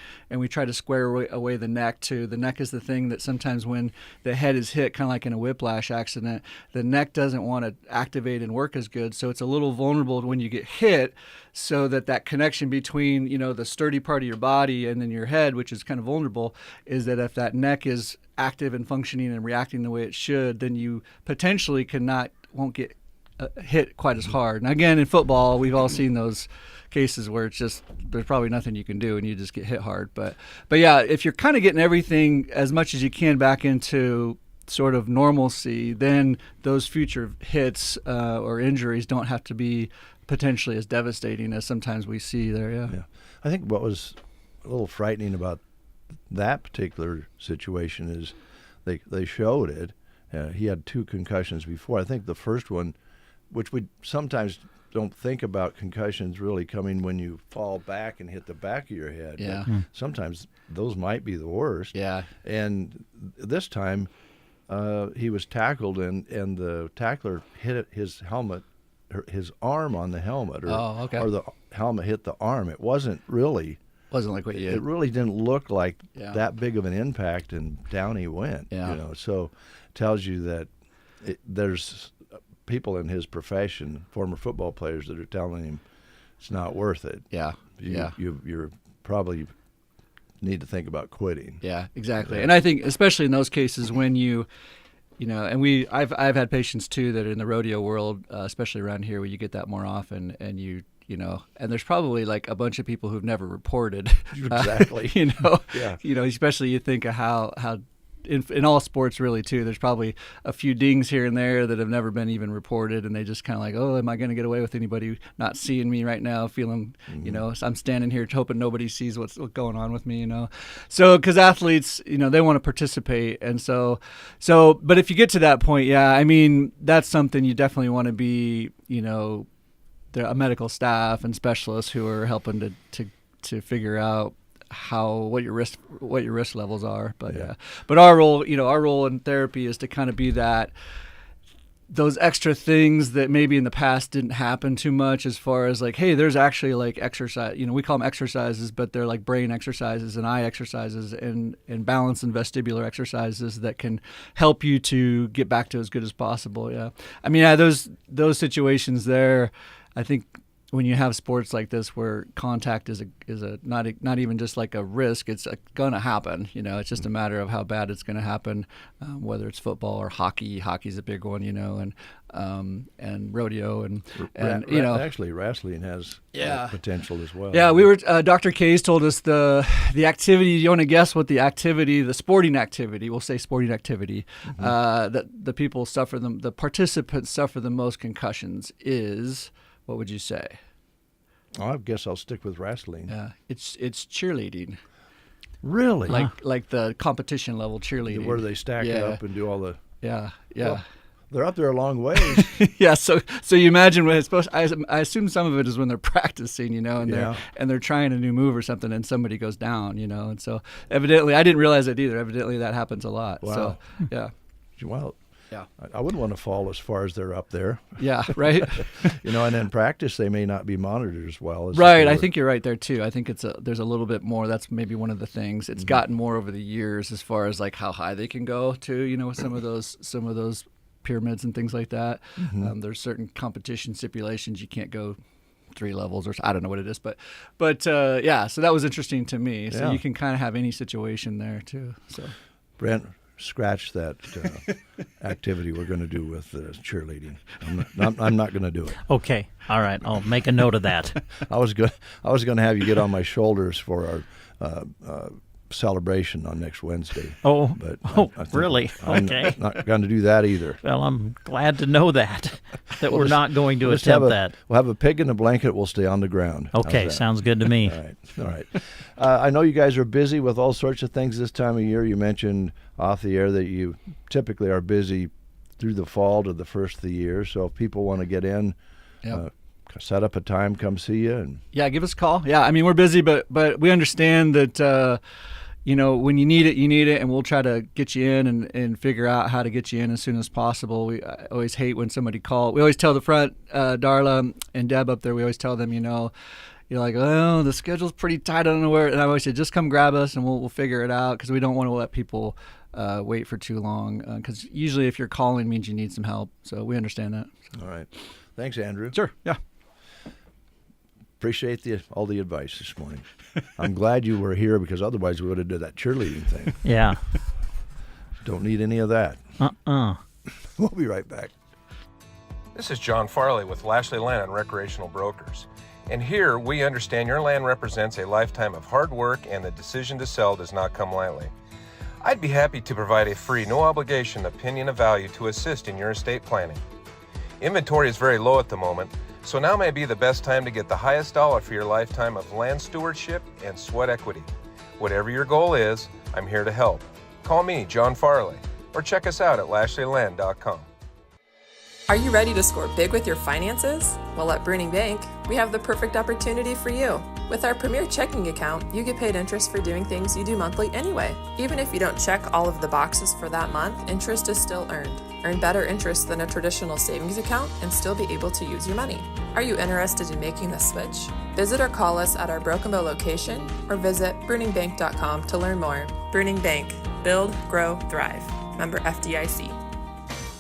try to square away the neck too. The neck is the thing that sometimes when the head is hit, kind of like in a whiplash accident, the neck doesn't want to activate and work as good, so it's a little vulnerable when you get hit, so that connection between the sturdy part of your body and then your head, which is kind of vulnerable, is that if that neck is active and functioning and reacting the way it should, then you potentially won't get hit quite as hard. And again, in football, we've all seen those cases where it's just there's probably nothing you can do and you just get hit hard. But yeah, if you're kind of getting everything as much as you can back into sort of normalcy, then those future hits or injuries don't have to be potentially as devastating as sometimes we see there. Yeah. I think what was a little frightening about that particular situation is they showed it. He had 2 concussions before. I think the first one, which we sometimes don't think about concussions really coming when you fall back and hit the back of your head. Yeah. But sometimes those might be the worst. Yeah. And this time he was tackled, and the tackler hit his helmet, his arm on the helmet, or the helmet hit the arm. It wasn't like what you. It really didn't look like that big of an impact, and down he went. Yeah. So it tells you that there's people in his profession, former football players, that are telling him it's not worth it. Yeah. You're probably need to think about quitting. Yeah, exactly. And I think especially in those cases when and I've had patients too that are in the rodeo world, especially around here, where you get that more often, and and there's probably like a bunch of people who've never reported. Exactly. Yeah. Especially you think of how in all sports really too, there's probably a few dings here and there that have never been even reported, and they just kind of like, oh, am I going to get away with anybody not seeing me right now, feeling, I'm standing here hoping nobody sees what's going on with me, So, because athletes, they want to participate, and so, but if you get to that point, that's something you definitely want to be, a medical staff and specialists who are helping to figure out what your risk levels are. But but our role in therapy is to kind of be that those extra things that maybe in the past didn't happen too much, as far as like, hey, there's actually like exercise, we call them exercises, but they're like brain exercises and eye exercises and balance and vestibular exercises that can help you to get back to as good as possible. Yeah. I mean, those situations there, I think when you have sports like this where contact is a not even just like a risk, it's going to happen. It's just a matter of how bad it's going to happen, whether it's football or hockey. Hockey's a big one, and rodeo and actually wrestling has potential as well. Yeah, we were Dr. K's told us the activity. You want to guess what the sporting activity? We'll say sporting activity that the people the participants suffer the most concussions is. What would you say? I guess I'll stick with wrestling. Yeah, it's cheerleading. Really? Like the competition level cheerleading, where they stack up and do all the. Yeah. Well, they're up there a long ways. Yeah. So you imagine when it's supposed. I assume some of it is when they're practicing, and they're trying a new move or something, and somebody goes down, and so evidently I didn't realize it either. Evidently that happens a lot. Wow. So yeah. Well. Yeah, I wouldn't want to fall as far as they're up there. Yeah, right. And in practice they may not be monitored as well. Right, I think you're right there too. I think there's a little bit more. That's maybe one of the things. It's gotten more over the years as far as like how high they can go to. With some of those pyramids and things like that. There's certain competition stipulations. You can't go 3 levels or I don't know what it is, but yeah. So that was interesting to me. So you can kind of have any situation there too. So Brent. Scratch that activity we're going to do with cheerleading. I'm not going to do it. Okay, all right. I'll make a note of that. I was going to have you get on my shoulders for our celebration on next Wednesday. Oh, but really? Okay. I'm not going to do that either. Well, I'm glad to know that we're not going to attempt that. We'll have a pig in a blanket. We'll stay on the ground. Okay, sounds good to me. All right. I know you guys are busy with all sorts of things this time of year. You mentioned off the air that you typically are busy through the fall to the first of the year. So if people want to get in, set up a time, come see you. And give us a call. Yeah, I mean, we're busy, but we understand that, when you need it, and we'll try to get you in and figure out how to get you in as soon as possible. I always hate when somebody calls. We always tell the front, Darla and Deb up there, we always tell them, you're like, oh, the schedule's pretty tight, I don't know where. And I always say, just come grab us and we'll figure it out, because we don't want to let people wait for too long. Because usually if you're calling means you need some help. So we understand that. So. All right. Thanks, Andrew. Sure. Yeah. Appreciate all the advice this morning. I'm glad you were here, because otherwise we would have done that cheerleading thing. Yeah. Don't need any of that. We'll be right back. This is John Farley with Lashley Land and Recreational Brokers. And here we understand your land represents a lifetime of hard work, and the decision to sell does not come lightly. I'd be happy to provide a free, no obligation opinion of value to assist in your estate planning. Inventory is very low at the moment, so now may be the best time to get the highest dollar for your lifetime of land stewardship and sweat equity. Whatever your goal is, I'm here to help. Call me, John Farley, or check us out at lashleyland.com. Are you ready to score big with your finances? Well, at Bruning Bank, we have the perfect opportunity for you. With our premier checking account, you get paid interest for doing things you do monthly anyway. Even if you don't check all of the boxes for that month, interest is still earned. Earn better interest than a traditional savings account and still be able to use your money. Are you interested in making the switch? Visit or call us at our Broken Bow location or visit bruningbank.com to learn more. Bruning Bank. Build, grow, thrive. Member FDIC.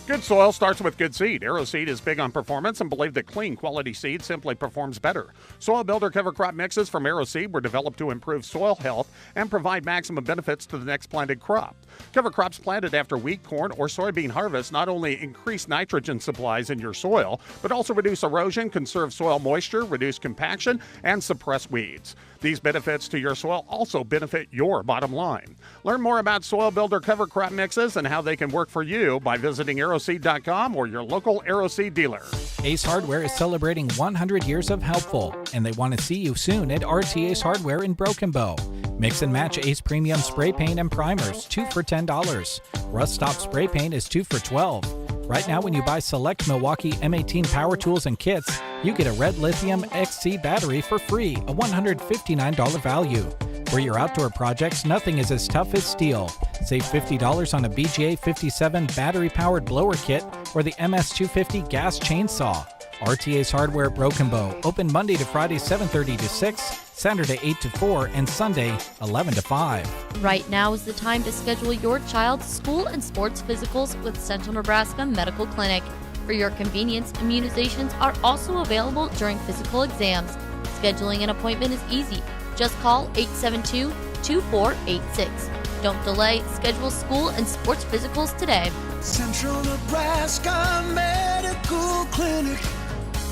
Good soil starts with good seed. AeroSeed is big on performance and believe that clean, quality seed simply performs better. Soil Builder cover crop mixes from AeroSeed were developed to improve soil health and provide maximum benefits to the next planted crop. Cover crops planted after wheat, corn, or soybean harvest not only increase nitrogen supplies in your soil, but also reduce erosion, conserve soil moisture, reduce compaction, and suppress weeds. These benefits to your soil also benefit your bottom line. Learn more about Soil Builder cover crop mixes and how they can work for you by visiting AeroSeed.com or your local AeroSeed dealer. Ace Hardware is celebrating 100 years of Helpful, and they want to see you soon at RT Ace Hardware in Broken Bow. Mix and match Ace Premium Spray Paint and Primers, 2 for $10. Rust Stop Spray Paint is 2 for $12. Right now, when you buy select Milwaukee M18 power tools and kits, you get a red lithium XC battery for free, a $159 value. For your outdoor projects, nothing is as tough as steel. Save $50 on a BGA 57 battery-powered blower kit or the MS250 gas chainsaw. RTA's Hardware at Broken Bow. Open Monday to Friday 7:30 to 6, Saturday 8 to 4, and Sunday 11 to 5. Right now is the time to schedule your child's school and sports physicals with Central Nebraska Medical Clinic. For your convenience, immunizations are also available during physical exams. Scheduling an appointment is easy. Just call 872-2486. Don't delay. Schedule school and sports physicals today. Central Nebraska Medical Clinic.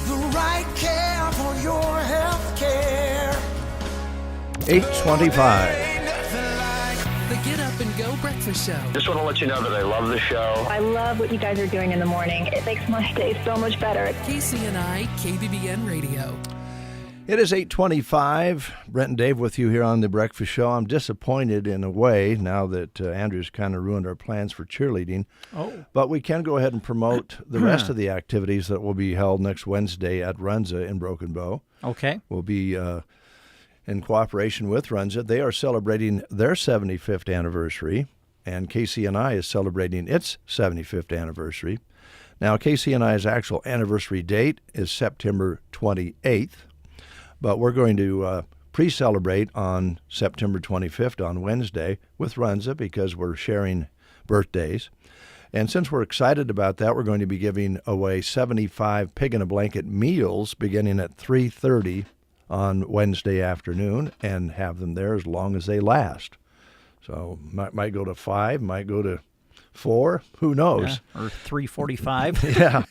The right care for your health care. 8:25. The Get Up and Go Breakfast Show. Just want to let you know that I love the show. I love what you guys are doing in the morning. It makes my day so much better. KCNI KBBN Radio. It is 8:25. Brent and Dave with you here on the Breakfast Show. I'm disappointed in a way now that Andrew's kind of ruined our plans for cheerleading. Oh. But we can go ahead and promote the rest of the activities that will be held next Wednesday at Runza in Broken Bow. Okay. We'll be in cooperation with Runza. They are celebrating their 75th anniversary, and KCNI is celebrating its 75th anniversary. Now, KCNI's actual anniversary date is September 28th. But we're going to pre-celebrate on September 25th on Wednesday with Runza because we're sharing birthdays. And since we're excited about that, we're going to be giving away 75 pig-in-a-blanket meals beginning at 3:30 on Wednesday afternoon and have them there as long as they last. So might go to 5, might go to 4, who knows? Yeah, or 3:45. Yeah.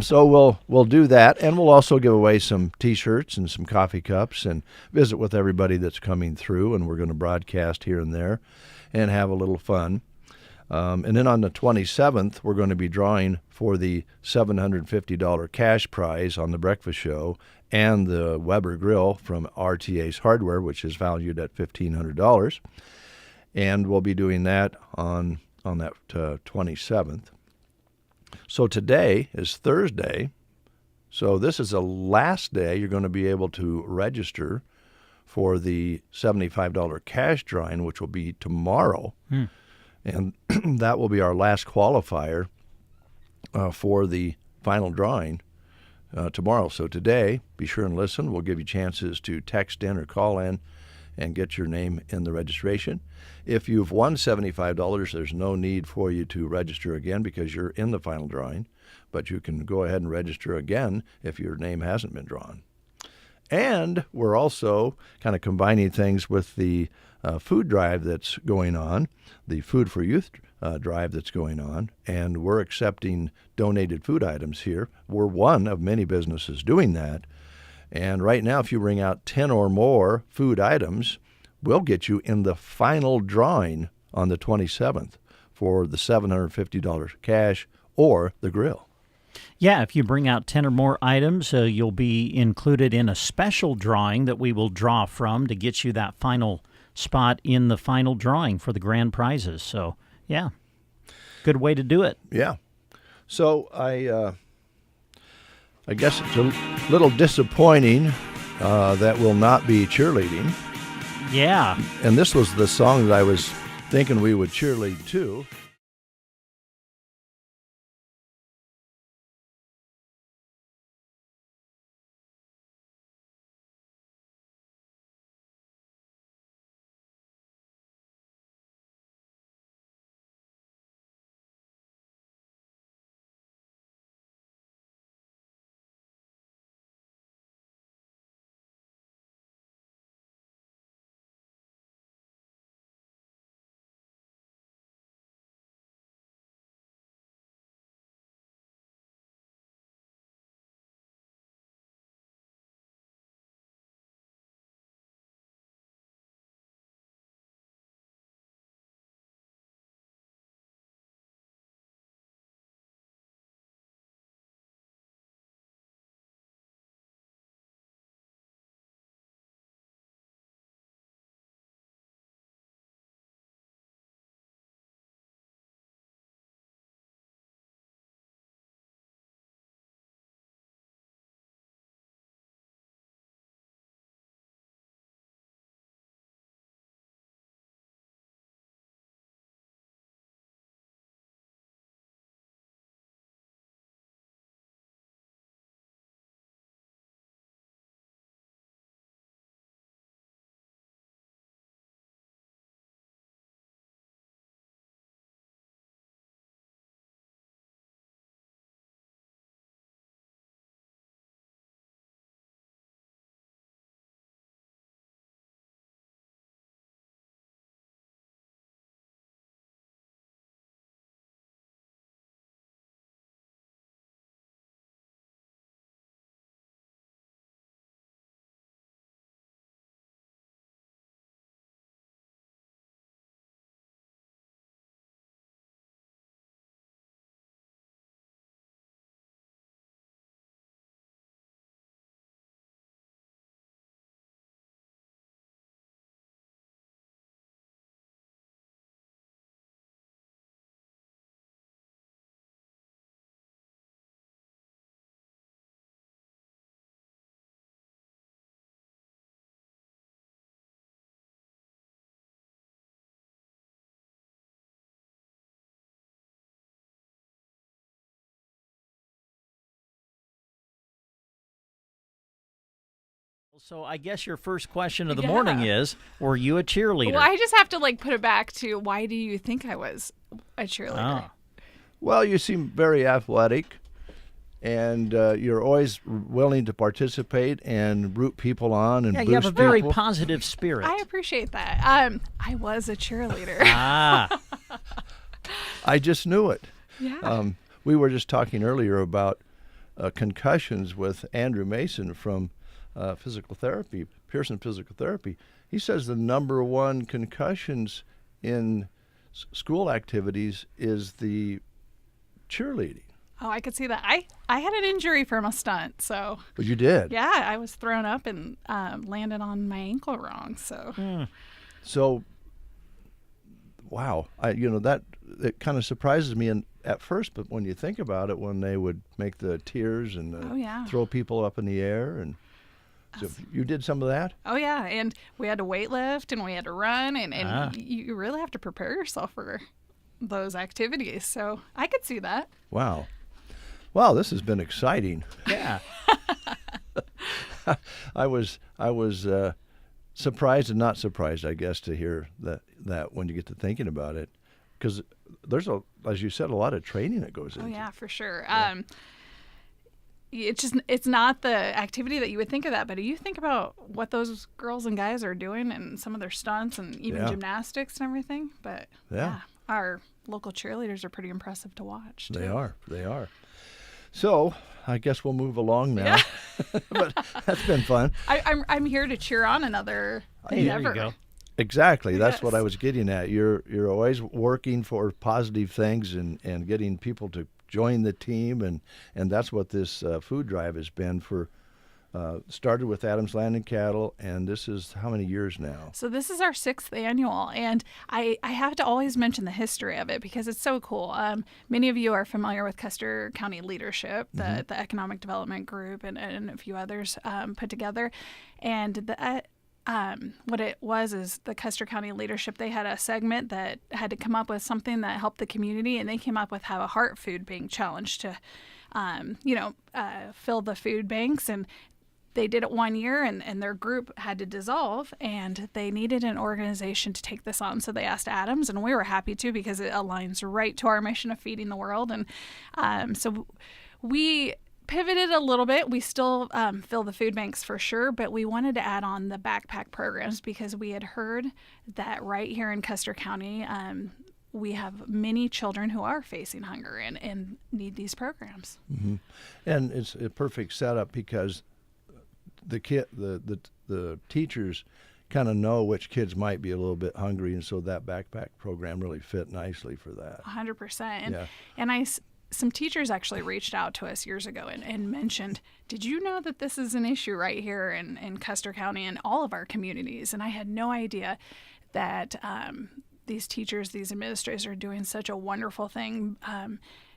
So we'll do that, and we'll also give away some T-shirts and some coffee cups and visit with everybody that's coming through, and we're going to broadcast here and there and have a little fun. And then on the 27th, we're going to be drawing for the $750 cash prize on the Breakfast Show and the Weber Grill from RTA's Hardware, which is valued at $1,500. And we'll be doing that on that 27th. So today is Thursday. So this is the last day you're going to be able to register for the $75 cash drawing, which will be tomorrow. And that will be our last qualifier for the final drawing tomorrow. So today, be sure and listen. We'll give you chances to text in or call in and get your name in the registration. If you've won $75, there's no need for you to register again because you're in the final drawing, but you can go ahead and register again if your name hasn't been drawn. And we're also kind of combining things with the food drive that's going on, the Food for Youth drive that's going on, and we're accepting donated food items here. We're one of many businesses doing that. And right now, if you bring out 10 or more food items, we'll get you in the final drawing on the 27th for the $750 cash or the grill. Yeah, if you bring out 10 or more items, you'll be included in a special drawing that we will draw from to get you that final spot in the final drawing for the grand prizes. So, yeah, good way to do it. Yeah. So I guess it's a little disappointing that will not be cheerleading. Yeah. And this was the song that I was thinking we would cheerlead to. So I guess your first question of the morning is, were you a cheerleader? Well, I just have to put it back to, why do you think I was a cheerleader? Oh. Well, you seem very athletic, and you're always willing to participate and root people on and boost you have a very people. positive spirit. I appreciate that. I was a cheerleader. I just knew it. Yeah. We were just talking earlier about concussions with Andrew Mason from physical therapy, Pearson Physical Therapy. He says the number one concussions in school activities is the cheerleading. Oh, I could see that. I had an injury from a stunt, so. But you did? Yeah, I was thrown up and landed on my ankle wrong, so. So, wow. That it kind of surprises me at first, but when you think about it, when they would make the tiers and throw people up in the air, and so you did some of that? Oh, yeah, and we had to weight lift and we had to run, and you really have to prepare yourself for those activities, so I could see that. Wow. Wow, this has been exciting. Yeah. I was surprised and not surprised, I guess, to hear that when you get to thinking about it, because there's as you said, a lot of training that goes into it. Oh yeah, for sure. Yeah. It's not the activity that you would think of that, but you think about what those girls and guys are doing and some of their stunts and even gymnastics and everything. But our local cheerleaders are pretty impressive to watch, too. They are. So I guess we'll move along now. Yeah. But that's been fun. I'm here to cheer on another endeavor. There you go. Exactly. That's what I was getting at. You're always working for positive things and getting people to join the team, and that's what this food drive has been for. Started with Adams Land and Cattle, and this is how many years now? So this is our 6th annual, and I have to always mention the history of it because it's so cool. Many of you are familiar with Custer County Leadership, the Economic Development Group, and a few others put together. And what it was is the Custer County Leadership, they had a segment that had to come up with something that helped the community, and they came up with how a heart food bank challenge to, fill the food banks. And they did it 1 year, and their group had to dissolve, and they needed an organization to take this on. So they asked Adams, and we were happy to because it aligns right to our mission of feeding the world. And so we pivoted a little bit. We still fill the food banks for sure, but we wanted to add on the backpack programs because we had heard that right here in Custer County, we have many children who are facing hunger and need these programs. Mm-hmm. And it's a perfect setup because the teachers kind of know which kids might be a little bit hungry, and so that backpack program really fit nicely for that. 100%. And some teachers actually reached out to us years ago and mentioned, did you know that this is an issue right here in Custer County and all of our communities? And I had no idea that these teachers, these administrators are doing such a wonderful thing.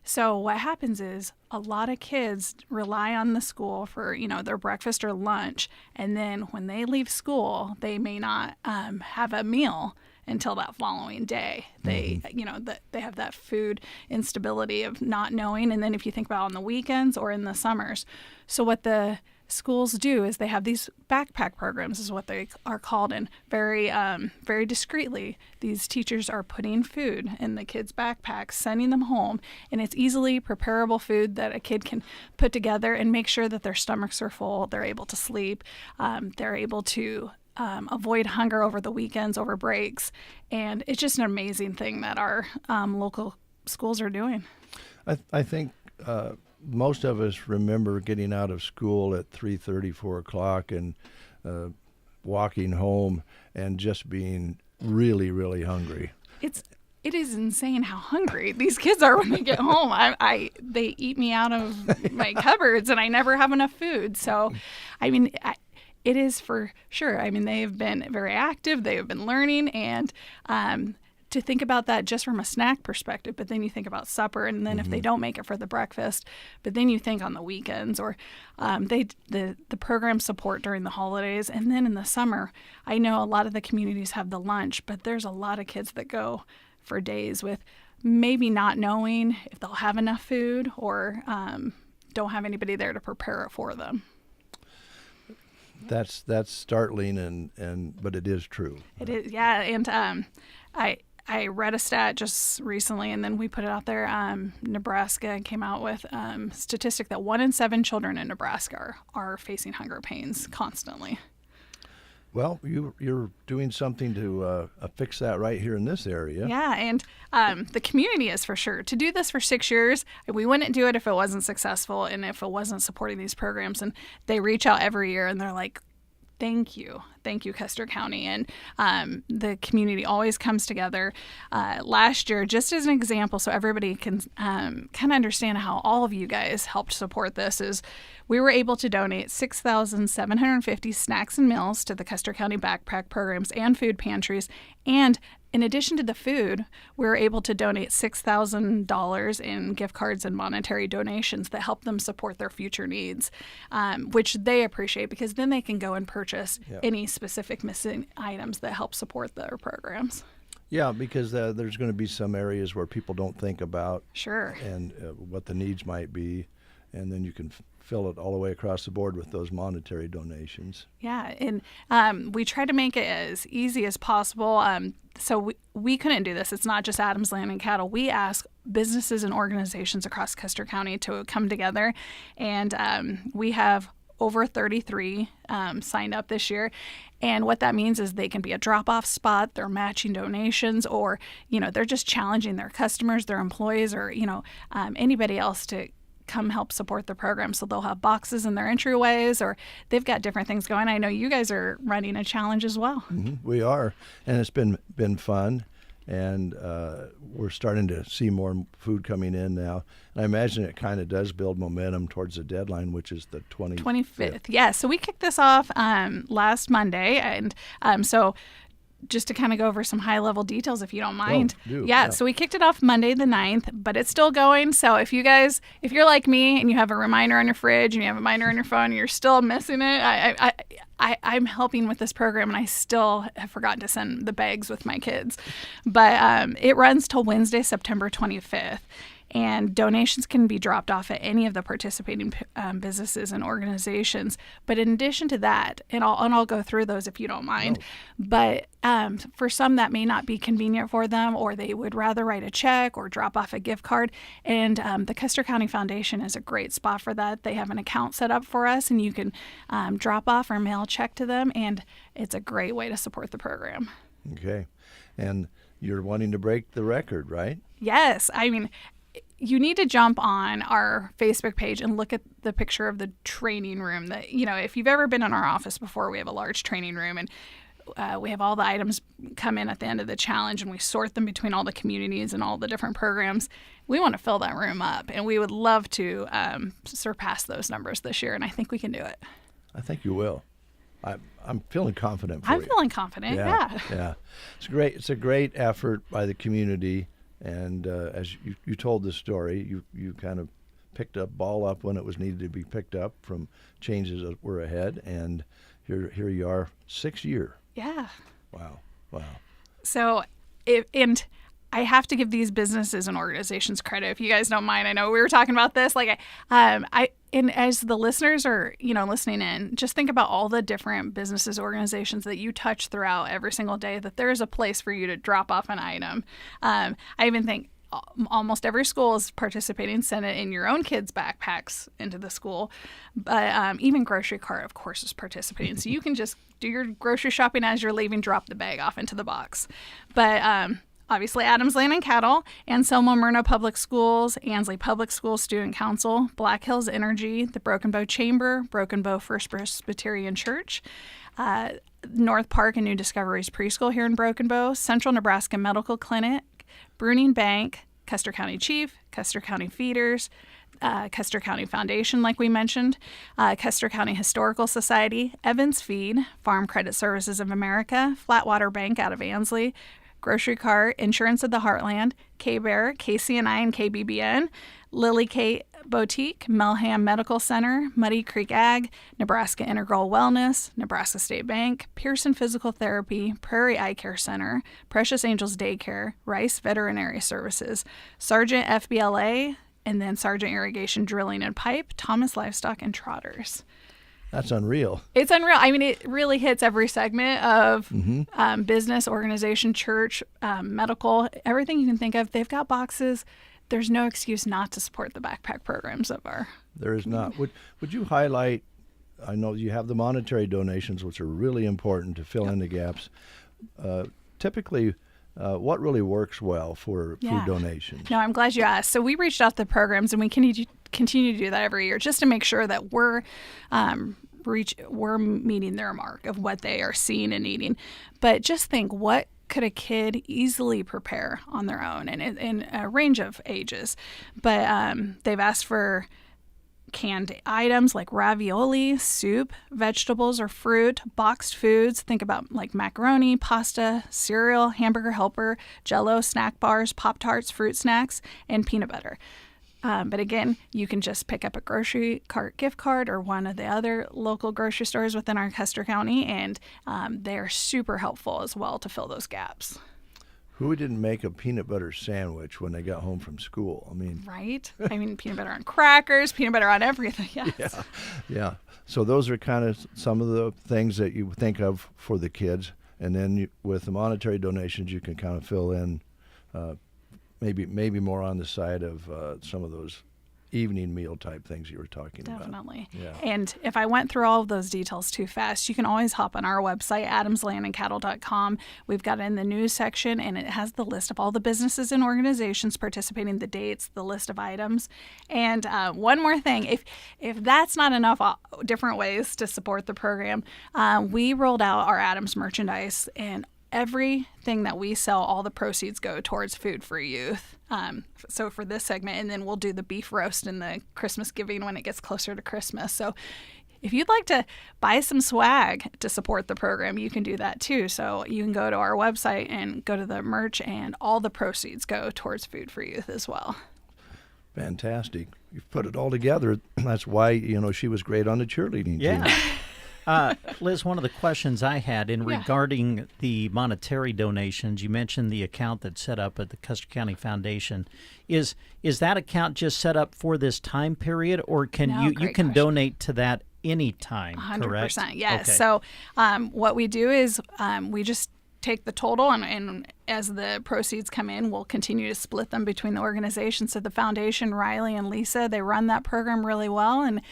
So what happens is a lot of kids rely on the school for, their breakfast or lunch. And then when they leave school, they may not have a meal until that following day. They, they have that food instability of not knowing. And then if you think about on the weekends or in the summers. So what the schools do is they have these backpack programs is what they are called, and very very discreetly these teachers are putting food in the kids' backpacks, sending them home, and it's easily preparable food that a kid can put together and make sure that their stomachs are full, they're able to sleep, they're able to avoid hunger over the weekends, over breaks, and it's just an amazing thing that our local schools are doing. I think most of us remember getting out of school at 3:30, 4 o'clock, and walking home and just being really, really hungry. It is insane how hungry these kids are when they get home. They eat me out of my cupboards, and I never have enough food. So, it is for sure. They have been very active. They have been learning, and to think about that just from a snack perspective, but then you think about supper, and then if they don't make it for the breakfast, but then you think on the weekends, or the program support during the holidays, and then in the summer, I know a lot of the communities have the lunch, but there's a lot of kids that go for days with maybe not knowing if they'll have enough food or don't have anybody there to prepare it for them. That's startling, but it is true. It is, yeah. And I read a stat just recently, and then we put it out there. Nebraska came out with a statistic that 1 in 7 children in Nebraska are facing hunger pains constantly. Well, you're doing something to fix that right here in this area. Yeah, and the community is for sure. To do this for 6 years, we wouldn't do it if it wasn't successful and if it wasn't supporting these programs. And they reach out every year and they're like, thank you, Custer County. And the community always comes together. Last year, just as an example, so everybody can kind of understand how all of you guys helped support this, is we were able to donate 6,750 snacks and meals to the Custer County backpack programs and food pantries. And in addition to the food, we were able to donate $6,000 in gift cards and monetary donations that help them support their future needs, which they appreciate because then they can go and purchase any specific missing items that help support their programs. Yeah, because there's going to be some areas where people don't think about and what the needs might be, and then you can fill it all the way across the board with those monetary donations. Yeah, and we try to make it as easy as possible. So we couldn't do this. It's not just Adams Land and Cattle. We ask businesses and organizations across Custer County to come together, and we have over 33 signed up this year. And what that means is they can be a drop-off spot, they're matching donations, or, they're just challenging their customers, their employees, or, anybody else to come help support the program. So they'll have boxes in their entryways, or they've got different things going. I know you guys are running a challenge as well. Mm-hmm. We are, and it's been fun, and we're starting to see more food coming in now. And I imagine it kind of does build momentum towards the deadline, which is the 25th. Yeah, so we kicked this off last Monday, and so just to kind of go over some high-level details, if you don't mind. Yeah, so we kicked it off Monday the 9th, but it's still going. So if you're like me and you have a reminder on your fridge and you have a reminder on your phone and you're still missing it, I'm helping with this program, and I still have forgotten to send the bags with my kids. But it runs till Wednesday, September 25th. And donations can be dropped off at any of the participating businesses and organizations. But in addition to that, and I'll go through those if you don't mind, but for some that may not be convenient for them, or they would rather write a check or drop off a gift card. And the Custer County Foundation is a great spot for that. They have an account set up for us, and you can drop off or mail a check to them, and it's a great way to support the program. Okay. And you're wanting to break the record, right? Yes. I mean, you need to jump on our Facebook page and look at the picture of the training room. That, if you've ever been in our office before, we have a large training room, and we have all the items come in at the end of the challenge, and we sort them between all the communities and all the different programs. We want to fill that room up, and we would love to surpass those numbers this year, and I think we can do it. I think you will. I'm feeling confident for you. I'm feeling confident, yeah. It's a great effort by the community. And as you told this story, you kind of picked up ball up when it was needed to be picked up from changes that were ahead, and here you are, 6 year. Yeah. Wow. So, and I have to give these businesses and organizations credit, if you guys don't mind. I know we were talking about this, and as the listeners are, listening in, just think about all the different businesses, organizations that you touch throughout every single day, that there is a place for you to drop off an item. I even think almost every school is participating. Send it in your own kids' backpacks into the school. But even Grocery Cart, of course, is participating. So you can just do your grocery shopping as you're leaving, drop the bag off into the box. But obviously, Adams Land and Cattle, Anselmo Myrna Public Schools, Ansley Public Schools Student Council, Black Hills Energy, the Broken Bow Chamber, Broken Bow First Presbyterian Church, North Park and New Discoveries Preschool here in Broken Bow, Central Nebraska Medical Clinic, Bruning Bank, Custer County Chief, Custer County Feeders, Custer County Foundation, like we mentioned, Custer County Historical Society, Evans Feed, Farm Credit Services of America, Flatwater Bank out of Ansley, Grocery Cart, Insurance of the Heartland, K-Bear, KCNI and KBBN, Lily Kate Boutique, Melham Medical Center, Muddy Creek Ag, Nebraska Integral Wellness, Nebraska State Bank, Pearson Physical Therapy, Prairie Eye Care Center, Precious Angels Daycare, Rice Veterinary Services, Sargent FBLA, and then Sargent Irrigation Drilling and Pipe, Thomas Livestock and Trotters. That's unreal. It's unreal. I mean, it really hits every segment of Mm-hmm. business, organization, church, medical, everything you can think of. They've got boxes. There's no excuse not to support the backpack programs of our. There is not. Would you highlight, I know you have the monetary donations, which are really important to fill in the gaps. Typically, what really works well for food donations? No, I'm glad you asked. So we reached out to the programs, and we continue to do that every year just to make sure that we're meeting their mark of what they are seeing and needing. But just think, what could a kid easily prepare on their own, and in a range of ages? But they've asked for canned items like ravioli, soup, vegetables or fruit, boxed foods. Think about like macaroni, pasta, cereal, hamburger helper, Jell-O, snack bars, Pop-Tarts, fruit snacks, and peanut butter. But again, you can just pick up a grocery cart gift card or one of the other local grocery stores within our Custer County, and they're super helpful as well to fill those gaps. Who didn't make a peanut butter sandwich when they got home from school? I mean, right? I mean, peanut butter on crackers, peanut butter on everything. Yes. Yeah. So those are kind of some of the things that you think of for the kids, and then with the monetary donations, you can kind of fill in maybe more on the side of some of those evening meal type things you were talking about. Definitely. Yeah. And if I went through all of those details too fast, you can always hop on our website, adamslandandcattle.com. We've got it in the news section, and it has the list of all the businesses and organizations participating, the dates, the list of items. And one more thing, if that's not enough different ways to support the program, we rolled out our Adams merchandise, and everything that we sell, all the proceeds go towards Food for Youth. So for this segment, and then we'll do the beef roast and the Christmas giving when it gets closer to Christmas. So if you'd like to buy some swag to support the program, you can do that too. So you can go to our website and go to the merch, and all the proceeds go towards Food for Youth as well. Fantastic. You've put it all together. That's why, she was great on the cheerleading team. Liz, one of the questions I had regarding the monetary donations, you mentioned the account that's set up at the Custer County Foundation. Is that account just set up for this time period, or can you can donate to that anytime? 100%, correct? yes. Okay. So what we do is we just take the total, and as the proceeds come in, we'll continue to split them between the organizations. So the foundation, Riley and Lisa, they run that program really well, and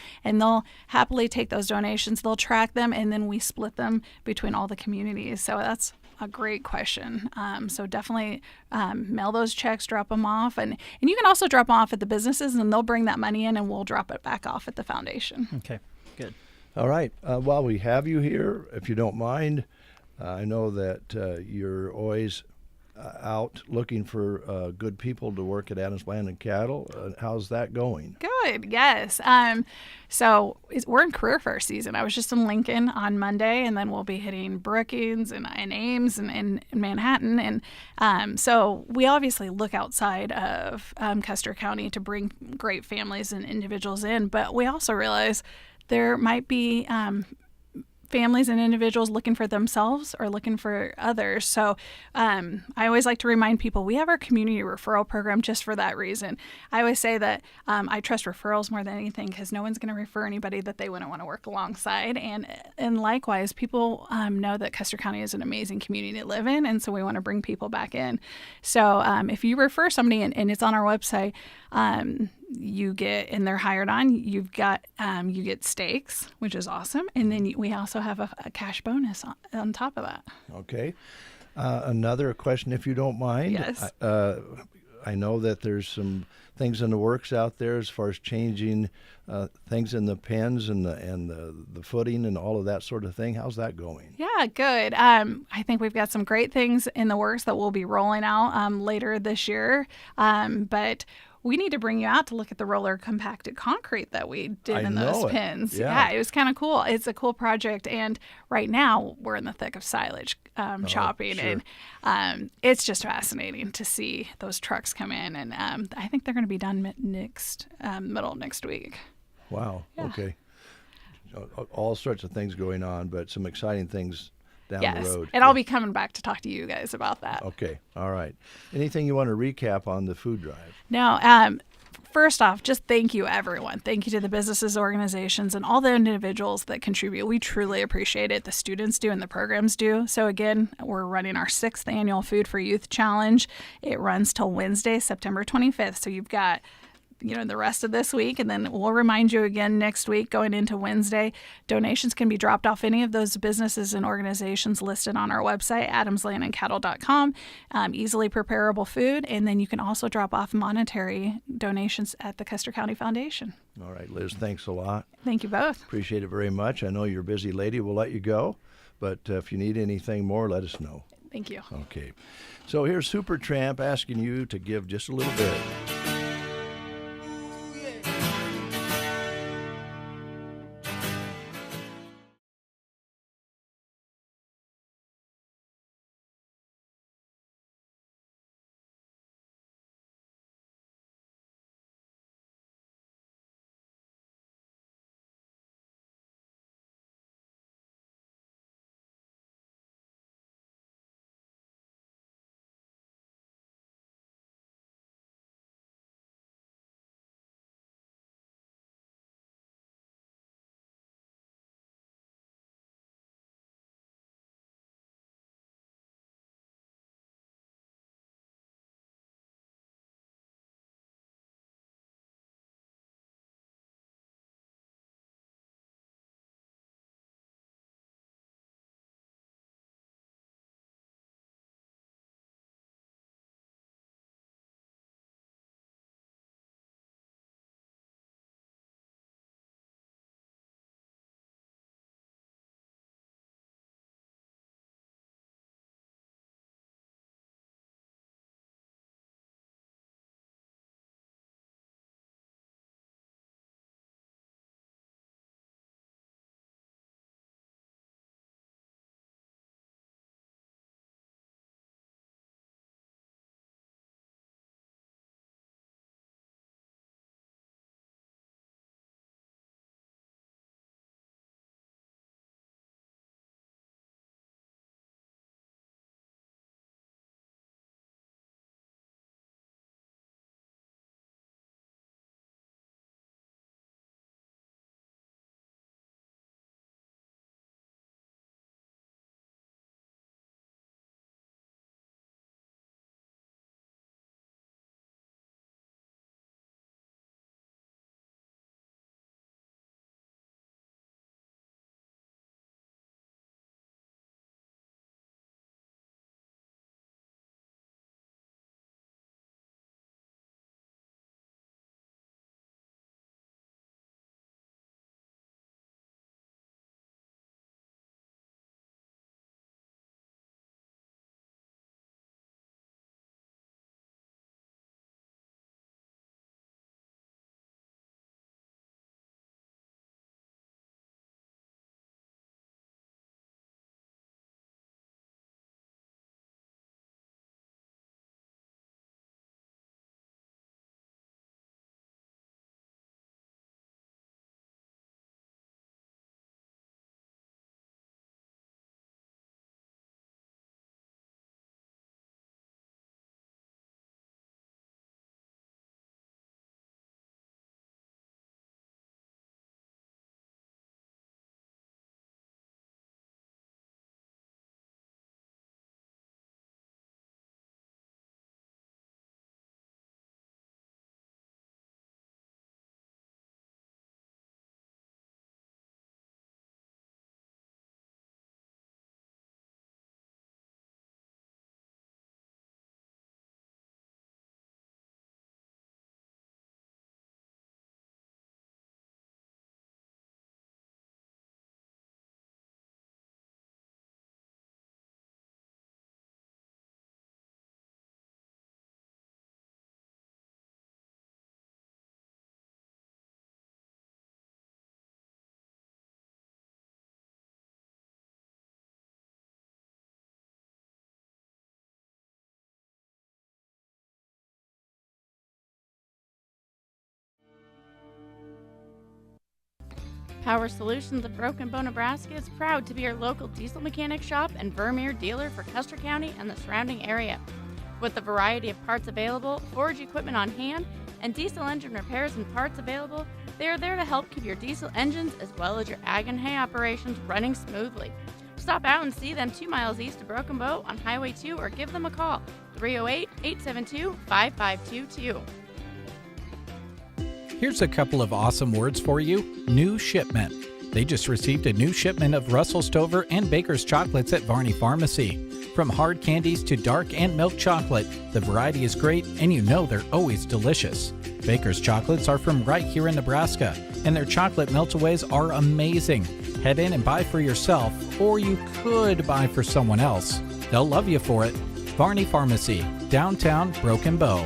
they'll happily take those donations, they'll track them, and then we split them between all the communities. So that's a great question. So definitely mail those checks, drop them off, and you can also drop them off at the businesses, and they'll bring that money in, and we'll drop it back off at the foundation. Okay, good. All right. While we have you here, if you don't mind, I know that you're always out looking for good people to work at Adams Land and Cattle. How's that going? Good, yes. So we're in career fair season. I was just in Lincoln on Monday, and then we'll be hitting Brookings and Ames and Manhattan. And so we obviously look outside of Custer County to bring great families and individuals in, but we also realize there might be families and individuals looking for themselves or looking for others. So I always like to remind people we have our community referral program just for that reason. I always say that I trust referrals more than anything, because no one's going to refer anybody that they wouldn't want to work alongside. And likewise, people know that Custer County is an amazing community to live in, and so we want to bring people back in. So if you refer somebody and it's on our website, you get, and they're hired on, you get steaks, which is awesome, and then we also have a cash bonus on top of that. Okay. Another question, if you don't mind. Yes. I know that there's some things in the works out there as far as changing things in the pens and the footing and all of that sort of thing. How's that going? Yeah, good. I think we've got some great things in the works that we'll be rolling out later this year. But we need to bring you out to look at the roller compacted concrete that we did in those pins. Yeah, it was kind of cool. It's a cool project. And right now we're in the thick of silage chopping. Sure. And it's just fascinating to see those trucks come in. And I think they're going to be done middle of next week. Wow. Yeah. Okay. All sorts of things going on, but some exciting things down the road. And I'll be coming back to talk to you guys about that. Okay. All right. Anything you want to recap on the food drive? No. First off, just thank you, everyone. Thank you to the businesses, organizations, and all the individuals that contribute. We truly appreciate it. The students do and the programs do. So again, we're running our 6th annual Food for Youth Challenge. It runs till Wednesday, September 25th. So you've got the rest of this week, and then we'll remind you again next week going into Wednesday. Donations can be dropped off any of those businesses and organizations listed on our website, adamslandandcattle.com. Easily preparable food, and then you can also drop off monetary donations at the Custer County Foundation. All right, Liz, thanks a lot. Thank you both. Appreciate it very much. I know you're a busy lady. We'll let you go, but if you need anything more, let us know. Thank you. Okay. So here's Supertramp asking you to give just a little bit. Power Solutions of Broken Bow, Nebraska is proud to be your local diesel mechanic shop and Vermeer dealer for Custer County and the surrounding area. With a variety of parts available, forage equipment on hand, and diesel engine repairs and parts available, they are there to help keep your diesel engines as well as your ag and hay operations running smoothly. Stop out and see them 2 miles east of Broken Bow on Highway 2 or give them a call, 308-872-5522. Here's a couple of awesome words for you. New shipment. They just received a new shipment of Russell Stover and Baker's chocolates at Varney Pharmacy. From hard candies to dark and milk chocolate, the variety is great and you know they're always delicious. Baker's chocolates are from right here in Nebraska, and their chocolate melt-aways are amazing. Head in and buy for yourself, or you could buy for someone else. They'll love you for it. Varney Pharmacy, downtown Broken Bow.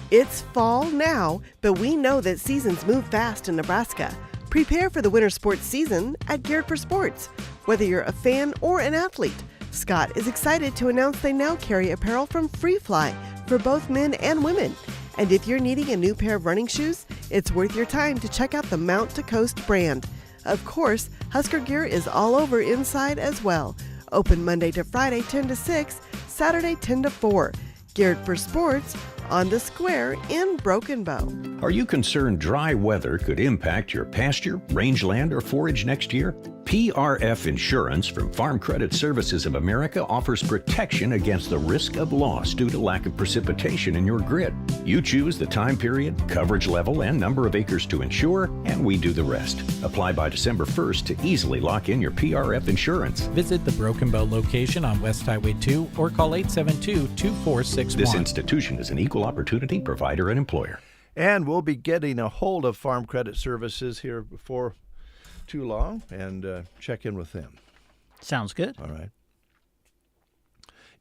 It's fall now, but we know that seasons move fast in Nebraska. Prepare for the winter sports season at Geared for Sports. Whether you're a fan or an athlete, Scott is excited to announce they now carry apparel from Free Fly for both men and women. And if you're needing a new pair of running shoes, it's worth your time to check out the Mount to Coast brand. Of course, Husker gear is all over inside as well. Open Monday to Friday 10 to 6, Saturday 10 to 4. Geared for Sports on the Square in Broken Bow. Are you concerned dry weather could impact your pasture, rangeland, or forage next year? PRF Insurance from Farm Credit Services of America offers protection against the risk of loss due to lack of precipitation in your grid. You choose the time period, coverage level, and number of acres to insure, and we do the rest. Apply by December 1st to easily lock in your PRF insurance. Visit the Broken Bow location on West Highway 2 or call 872-2461. This institution is an equal opportunity provider and employer. And we'll be getting a hold of Farm Credit Services here before too long and check in with them. Sounds good. All right.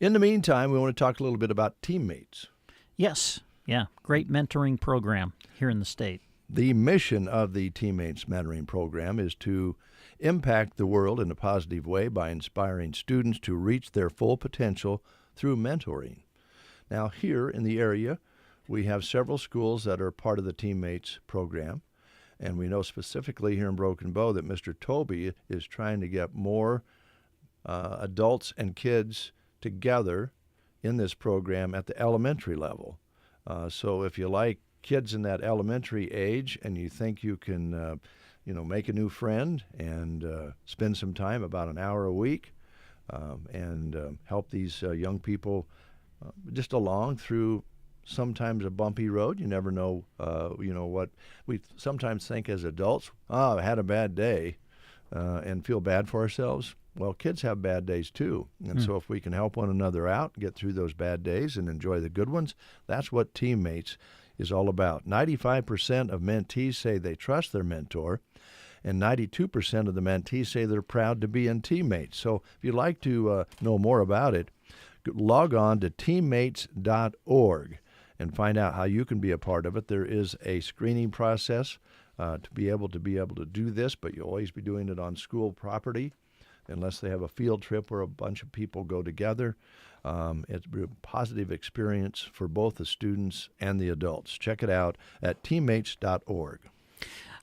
In the meantime, we want to talk a little bit about teammates. Yes. Yeah. Great mentoring program here in the state. The mission of the Teammates Mentoring Program is to impact the world in a positive way by inspiring students to reach their full potential through mentoring. Now, here in the area, we have several schools that are part of the Teammates program. And we know specifically here in Broken Bow that Mr. Toby is trying to get more adults and kids together in this program at the elementary level. So if you like kids in that elementary age and you think you can, make a new friend and spend some time, about an hour a week, and help these young people just along through sometimes a bumpy road. You never know, what we sometimes think as adults, I had a bad day, and feel bad for ourselves. Well, kids have bad days too. And so if we can help one another out, get through those bad days and enjoy the good ones, that's what Teammates is all about. 95% of mentees say they trust their mentor, and 92% of the mentees say they're proud to be in Teammates. So if you'd like to know more about it, log on to teammates.org. and find out how you can be a part of it. There is a screening process to be able to do this, but you'll always be doing it on school property unless they have a field trip where a bunch of people go together. It's a positive experience for both the students and the adults. Check it out at teammates.org.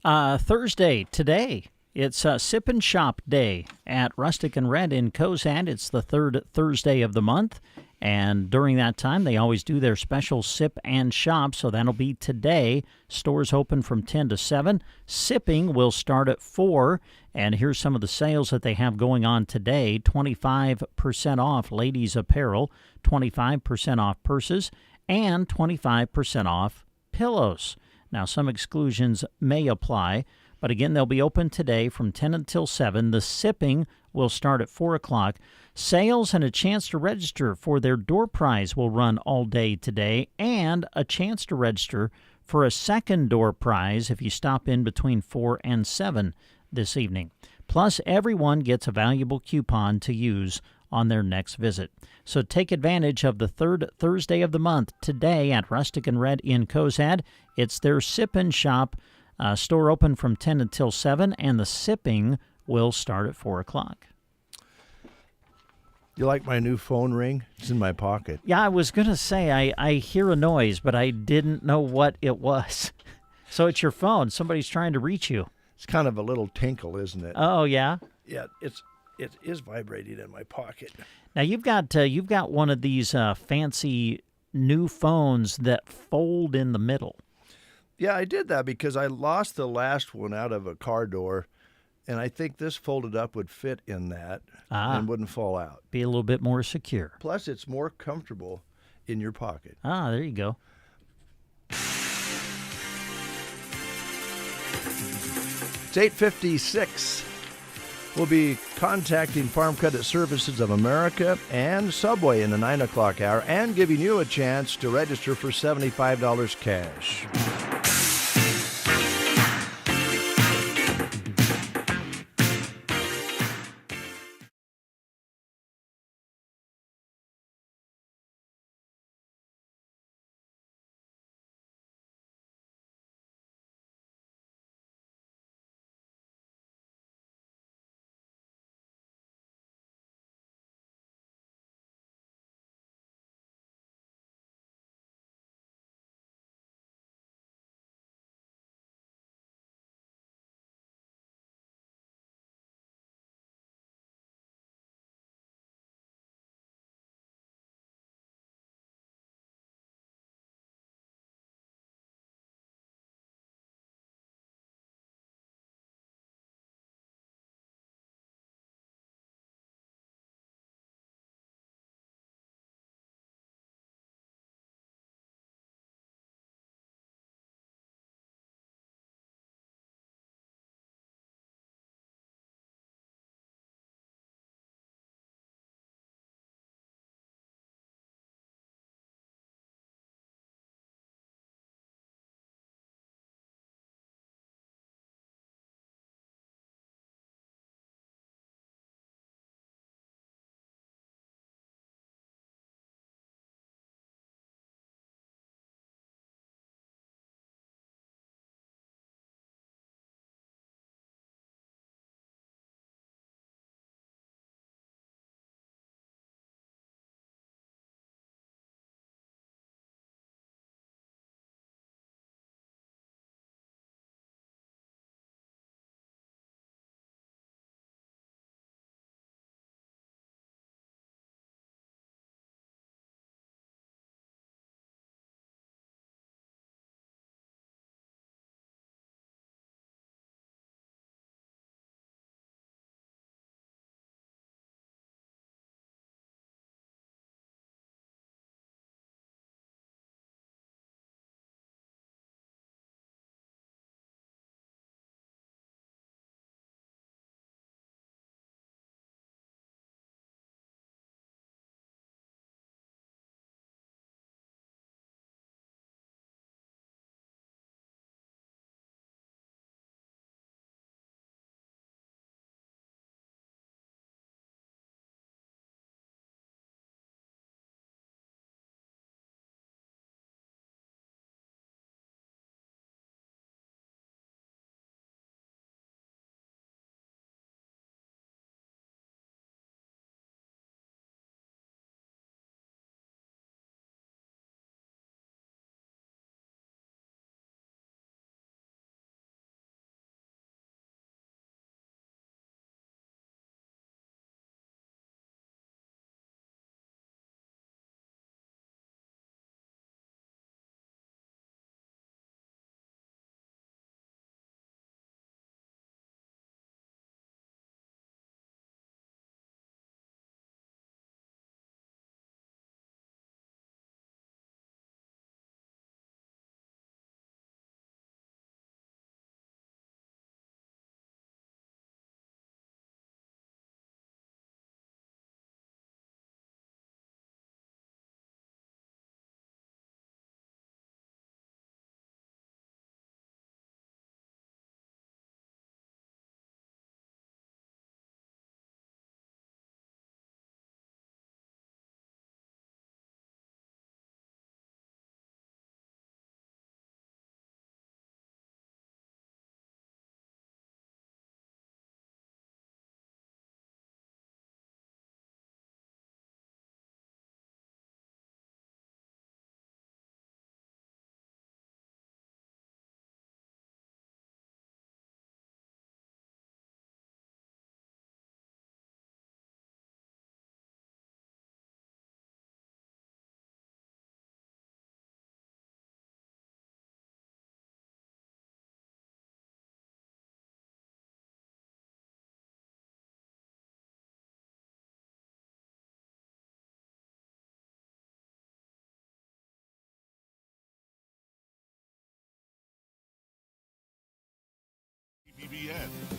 Thursday, today, it's Sip and Shop Day at Rustic and Red in Cozad. It's the third Thursday of the month. And during that time, they always do their special sip and shop, so that'll be today. Stores open from 10 to 7. Sipping will start at 4. And here's some of the sales that they have going on today. 25% off ladies' apparel, 25% off purses, and 25% off pillows. Now, some exclusions may apply, but again, they'll be open today from 10 until 7. The sipping will start at 4 o'clock. Sales and a chance to register for their door prize will run all day today, and a chance to register for a second door prize if you stop in between 4 and 7 this evening. Plus, everyone gets a valuable coupon to use on their next visit. So take advantage of the third Thursday of the month today at Rustic and Red in Cozad. It's their Sip and Shop store open from 10 until 7, and the sipping will start at 4 o'clock. You like my new phone ring? It's in my pocket. Yeah, I was going to say, I hear a noise, but I didn't know what it was. So it's your phone. Somebody's trying to reach you. It's kind of a little tinkle, isn't it? Oh, yeah? Yeah, it is vibrating in my pocket. Now, you've got one of these fancy new phones that fold in the middle. Yeah, I did that because I lost the last one out of a car door, and I think this folded up would fit in that and wouldn't fall out. Be a little bit more secure. Plus, it's more comfortable in your pocket. Ah, there you go. It's 8:56. We'll be contacting Farm Credit Services of America and Subway in the 9 o'clock hour and giving you a chance to register for $75 cash.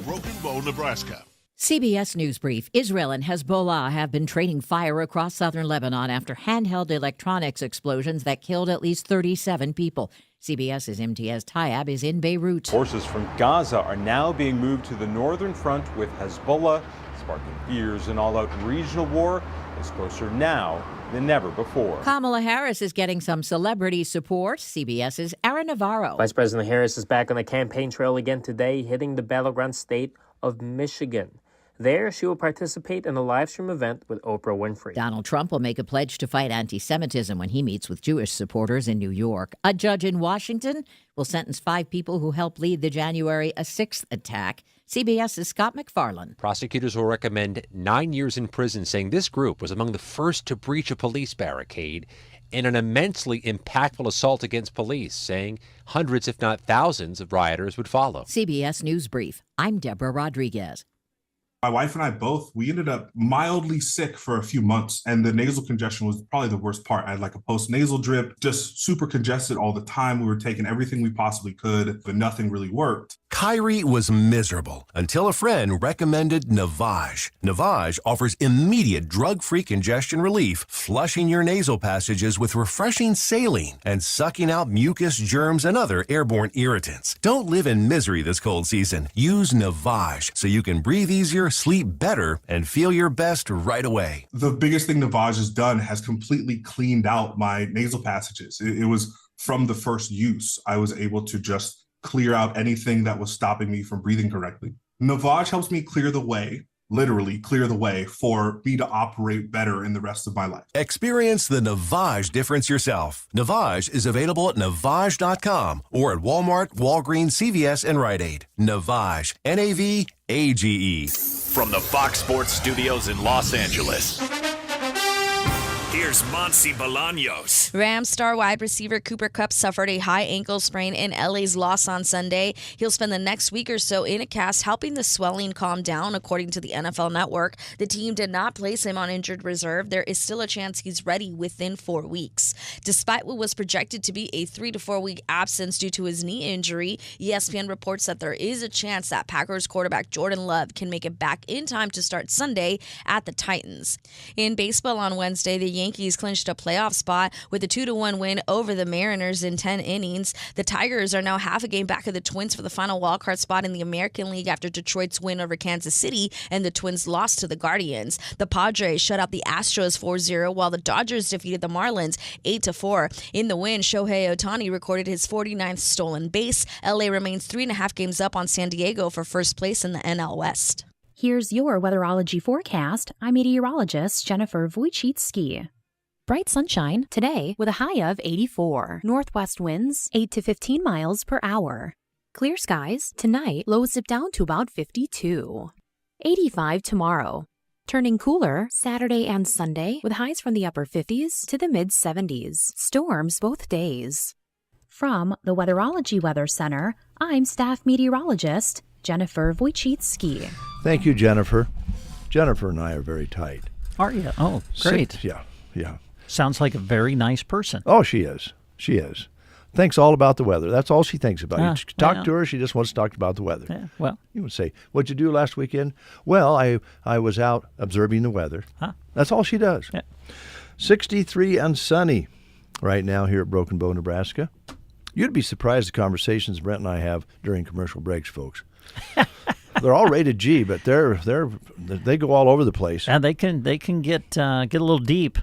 Broken Bow, Nebraska. CBS News Brief. Israel and Hezbollah have been trading fire across southern Lebanon after handheld electronics explosions that killed at least 37 people. CBS's MTS Tayab is in Beirut. Forces from Gaza are now being moved to the northern front with Hezbollah, sparking fears an all-out regional war is closer now than never before. Kamala Harris is getting some celebrity support. CBS's Aaron Navarro. Vice President Harris is back on the campaign trail again today, hitting the battleground state of Michigan. There, she will participate in a live stream event with Oprah Winfrey. Donald Trump will make a pledge to fight anti-Semitism when he meets with Jewish supporters in New York. A judge in Washington will sentence 5 people who helped lead the January 6th attack. CBS's Scott McFarland. Prosecutors will recommend 9 years in prison, saying this group was among the first to breach a police barricade in an immensely impactful assault against police, saying hundreds, if not thousands, of rioters would follow. CBS News Brief. I'm Deborah Rodriguez. My wife and I we ended up mildly sick for a few months, and the nasal congestion was probably the worst part. I had like a post-nasal drip, just super congested all the time. We were taking everything we possibly could, but nothing really worked. Kyrie was miserable until a friend recommended Navage. Navage offers immediate drug-free congestion relief, flushing your nasal passages with refreshing saline and sucking out mucus, germs, and other airborne irritants. Don't live in misery this cold season. Use Navage so you can breathe easier, sleep better, and feel your best right away. The biggest thing Navage has done has completely cleaned out my nasal passages. It was from the first use. I was able to just clear out anything that was stopping me from breathing correctly. Navage helps me clear the way, literally clear the way, for me to operate better in the rest of my life. Experience the Navage difference yourself. Navage is available at Navage.com or at Walmart, Walgreens, CVS, and Rite Aid. Navage, Navage. From the Fox Sports Studios in Los Angeles, here's Monsi Bolaños. Rams star wide receiver Cooper Kupp suffered a high ankle sprain in LA's loss on Sunday. He'll spend the next week or so in a cast, helping the swelling calm down, according to the NFL Network. The team did not place him on injured reserve. There is still a chance he's ready within 4 weeks. Despite what was projected to be a 3 to 4 week absence due to his knee injury, ESPN reports that there is a chance that Packers quarterback Jordan Love can make it back in time to start Sunday at the Titans. In baseball on Wednesday, the Yankees clinched a playoff spot with a 2-1 win over the Mariners in 10 innings. The Tigers are now half a game back of the Twins for the final wildcard spot in the American League after Detroit's win over Kansas City and the Twins lost to the Guardians. The Padres shut out the Astros 4-0 while the Dodgers defeated the Marlins 8-4. In the win, Shohei Ohtani recorded his 49th stolen base. LA remains 3.5 games up on San Diego for first place in the NL West. Here's your weatherology forecast. I'm meteorologist Jennifer Wojcicki. Bright sunshine today with a high of 84. Northwest winds 8 to 15 miles per hour. Clear skies tonight, lows dip down to about 52. 85 tomorrow. Turning cooler Saturday and Sunday with highs from the upper 50s to the mid 70s. Storms both days. From the Weatherology Weather Center, I'm staff meteorologist Jennifer Wojcicki. Thank you, Jennifer. Jennifer and I are very tight. Are you? Oh, great. Yeah. Sounds like a very nice person. Oh, she is. She is. Thinks all about the weather. That's all she thinks about. You talk to her, she just wants to talk about the weather. Yeah, well. You would say, what'd you do last weekend? Well, I was out observing the weather. Huh. That's all she does. Yeah. 63 and sunny right now here at Broken Bow, Nebraska. You'd be surprised the conversations Brent and I have during commercial breaks, folks. They're all rated G, but they go all over the place. And they can get a little deep,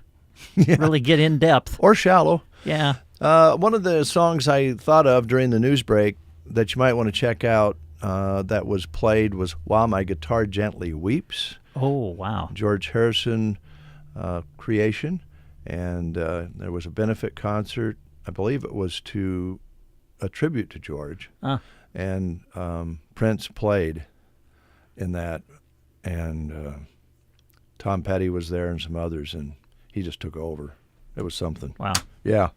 really get in depth or shallow. Yeah. One of the songs I thought of during the news break that you might want to check out that was played was "While My Guitar Gently Weeps." Oh, wow! George Harrison creation, and there was a benefit concert. I believe it was to a tribute to George, and Prince played in that, and Tom Petty was there and some others, and he just took over. It was something. Wow. Yeah.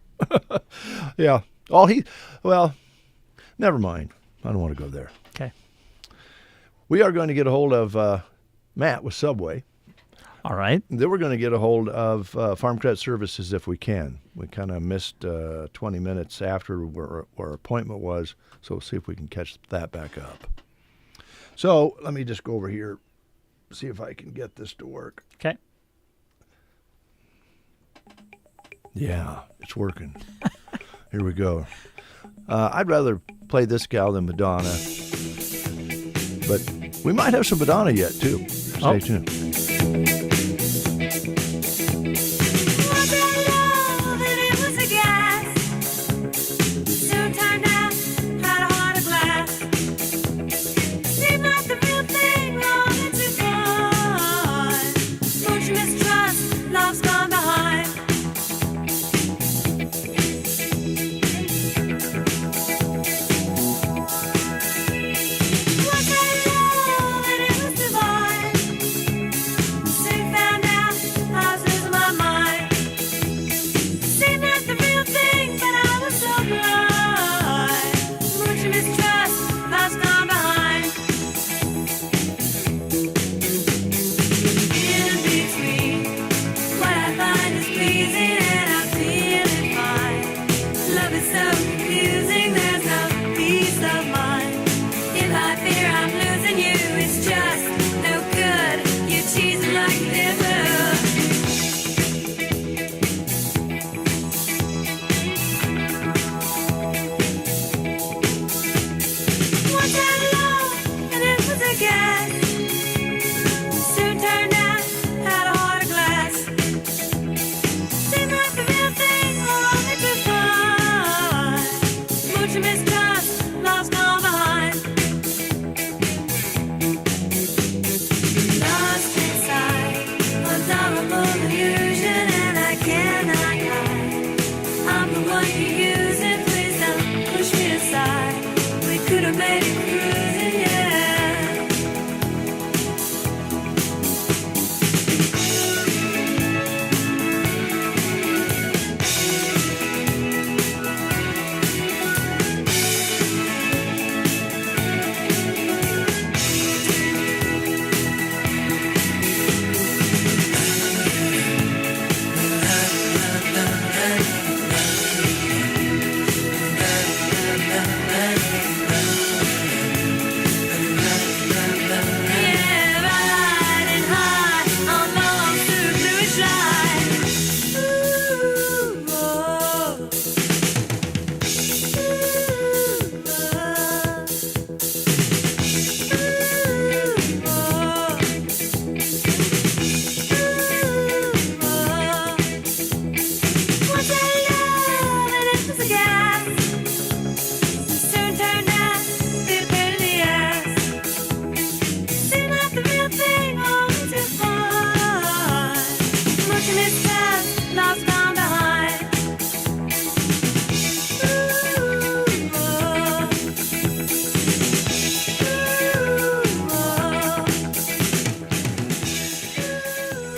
Yeah. Never mind. I don't want to go there. Okay. We are going to get a hold of Matt with Subway. All right. Then we're going to get a hold of Farm Credit Services if we can. We kind of missed 20 minute after where our appointment was, so we'll see if we can catch that back up. So let me just go over here, see if I can get this to work. Okay. Yeah, it's working. Here we go. I'd rather play this gal than Madonna, but we might have some Madonna yet, too. Stay tuned.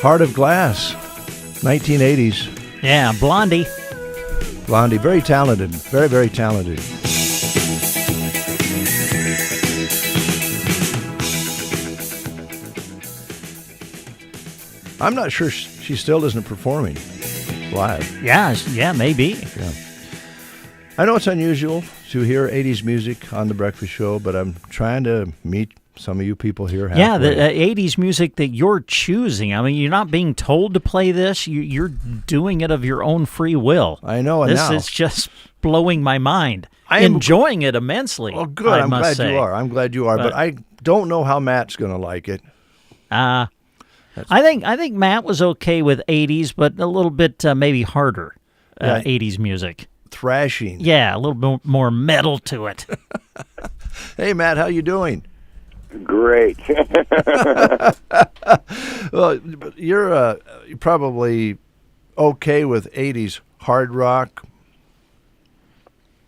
Heart of Glass, 1980s. Yeah, Blondie. Blondie, very talented, very, very talented. I'm not sure she still isn't performing live. Yeah, maybe. Yeah. I know it's unusual to hear 80s music on The Breakfast Show, but I'm trying to meet some of you people here halfway. Yeah, the 80s music that you're choosing. I mean, you're not being told to play this. You're doing it of your own free will. I know, and this now is just blowing my mind. Enjoying it immensely. Oh, good. I'm glad you are. I'm glad you are. But I don't know how Matt's going to like it. I think Matt was okay with 80s, but a little bit maybe harder 80s music. Thrashing. Yeah, a little bit more metal to it. Hey, Matt, how you doing? Great. Well, you're probably okay with 80s hard rock.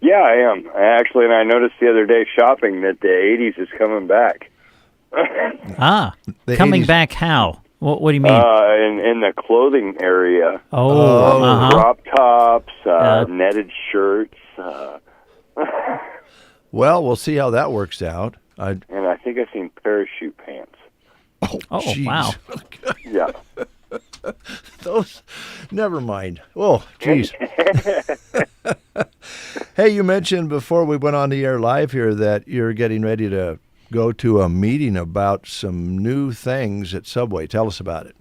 Yeah, I am. And I noticed the other day shopping that the 80s is coming back. Coming 80s. Back how? What do you mean? In the clothing area. Crop tops, netted shirts. Well, we'll see how that works out. And I think I've seen parachute pants. Oh geez. Wow. Yeah. Those, never mind. Oh, geez. Hey, you mentioned before we went on the air live here that you're getting ready to go to a meeting about some new things at Subway. Tell us about it.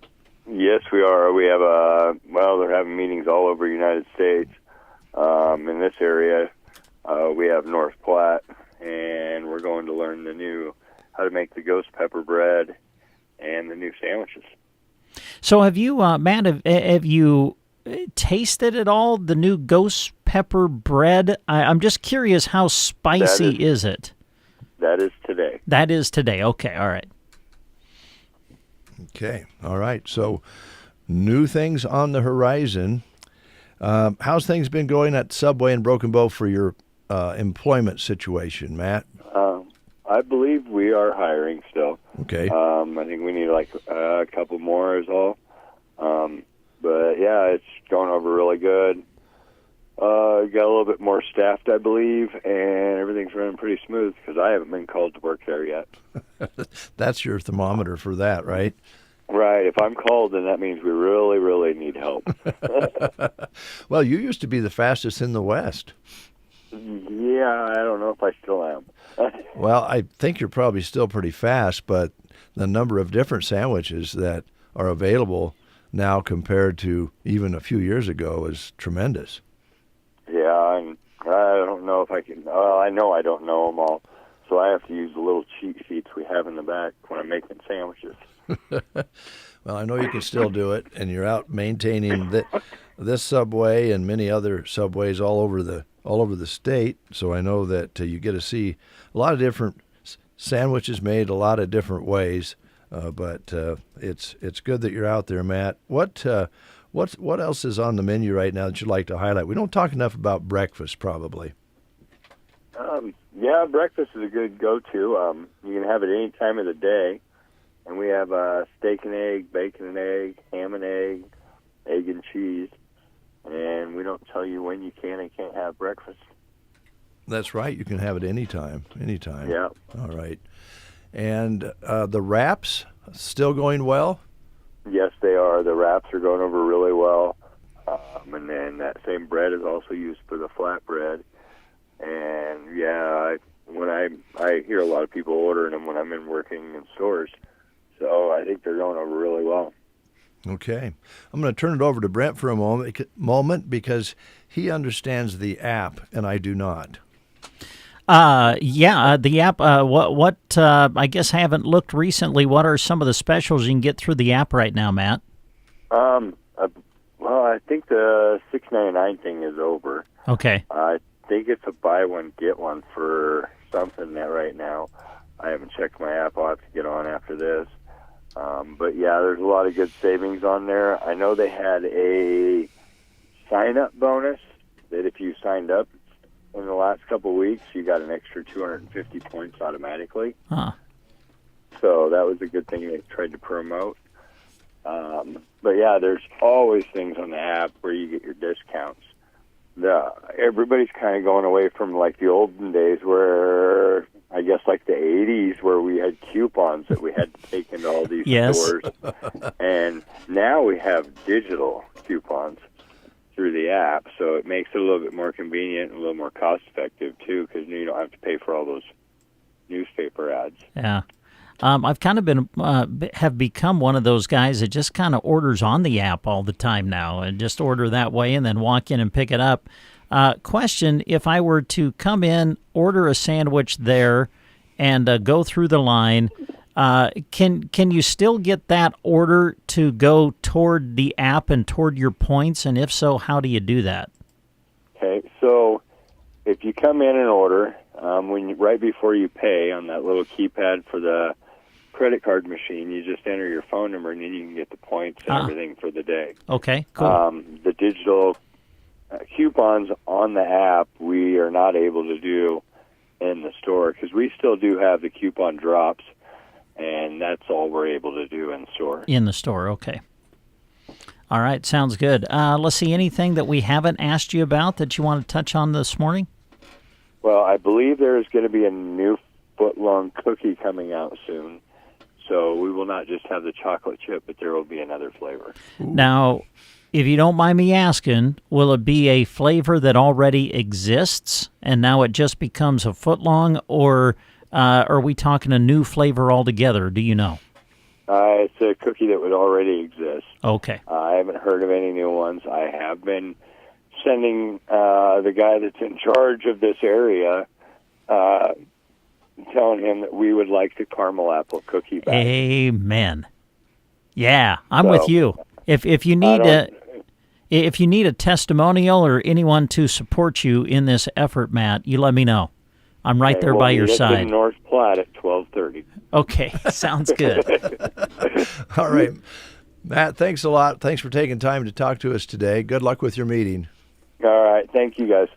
Yes, we are. We have they're having meetings all over the United States. In this area, we have North Platte, and we're going to learn how to make the ghost pepper bread and the new sandwiches. So have you, Matt, have you tasted at all the new ghost pepper bread? I'm just curious, how spicy is it? That is today. That is today. Okay, all right. Okay, all right. So new things on the horizon. How's things been going at Subway in Broken Bow for your employment situation, Matt? I believe we are hiring still. Okay. I think we need a couple more is all. But yeah, it's going over really good. Got a little bit more staffed, I believe, and everything's running pretty smooth because I haven't been called to work there yet. That's your thermometer for that, right? Right. If I'm called, then that means we really, really need help. Well, you used to be the fastest in the West. Yeah, I don't know if I still am. Well, I think you're probably still pretty fast, but the number of different sandwiches that are available now compared to even a few years ago is tremendous. Yeah, and I don't know if I can. I know I don't know them all, so I have to use the little cheat sheets we have in the back when I'm making sandwiches. Well, I know you can still do it, and you're out maintaining this Subway and many other Subways all over the state. So I know that you get to see a lot of different sandwiches made a lot of different ways. But it's good that you're out there, Matt. What else is on the menu right now that you'd like to highlight? We don't talk enough about breakfast, probably. Yeah, breakfast is a good go-to. You can have it any time of the day. And we have steak and egg, bacon and egg, ham and egg, egg and cheese. And we don't tell you when you can and can't have breakfast. That's right. You can have it anytime. Yeah. All right. And the wraps still going well? Yes, they are. The wraps are going over really well. And then that same bread is also used for the flatbread. And, yeah, when I hear a lot of people ordering them when I'm working in stores. So I think they're going over really well. Okay. I'm going to turn it over to Brent for a moment because he understands the app and I do not. The app, what I guess haven't looked recently. What are some of the specials you can get through the app right now, Matt? I think the $6.99 thing is over. Okay. I think it's a buy one, get one for something that right now. I haven't checked my app. I'll have to get on after this. But yeah, there's a lot of good savings on there. I know they had a sign-up bonus that if you signed up in the last couple of weeks, you got an extra 250 points automatically. Huh. So that was a good thing they tried to promote. But yeah, there's always things on the app where you get your discounts. Everybody's kind of going away from like the olden days where I guess like the 80s where we had coupons that we had to take into all these stores. And now we have digital coupons through the app, so it makes it a little bit more convenient and a little more cost-effective, too, because you don't have to pay for all those newspaper ads. Yeah. I've kind of have become one of those guys that just kind of orders on the app all the time now and just order that way and then walk in and pick it up. Question, if I were to come in, order a sandwich there, and go through the line, can you still get that order to go toward the app and toward your points? And if so, how do you do that? Okay, so if you come in and order, right before you pay on that little keypad for the credit card machine, you just enter your phone number and then you can get the points and everything for the day. Okay, cool. The digital coupons on the app we are not able to do in the store because we still do have the coupon drops, and that's all we're able to do in store. In the store, okay. All right, sounds good. Let's see, anything that we haven't asked you about that you want to touch on this morning? Well, I believe there is going to be a new foot-long cookie coming out soon. So we will not just have the chocolate chip, but there will be another flavor. Now, if you don't mind me asking, will it be a flavor that already exists and now it just becomes a foot-long, or are we talking a new flavor altogether? Do you know? It's a cookie that would already exist. Okay. I haven't heard of any new ones. I have been sending the guy that's in charge of this area, telling him that we would like the caramel apple cookie back. Amen. Yeah, I'm with you. If you need a testimonial or anyone to support you in this effort, Matt, you let me know. I'm right there by your side. In North Platte at 12:30. Okay, sounds good. All right. Matt, thanks a lot. Thanks for taking time to talk to us today. Good luck with your meeting. All right. Thank you, guys.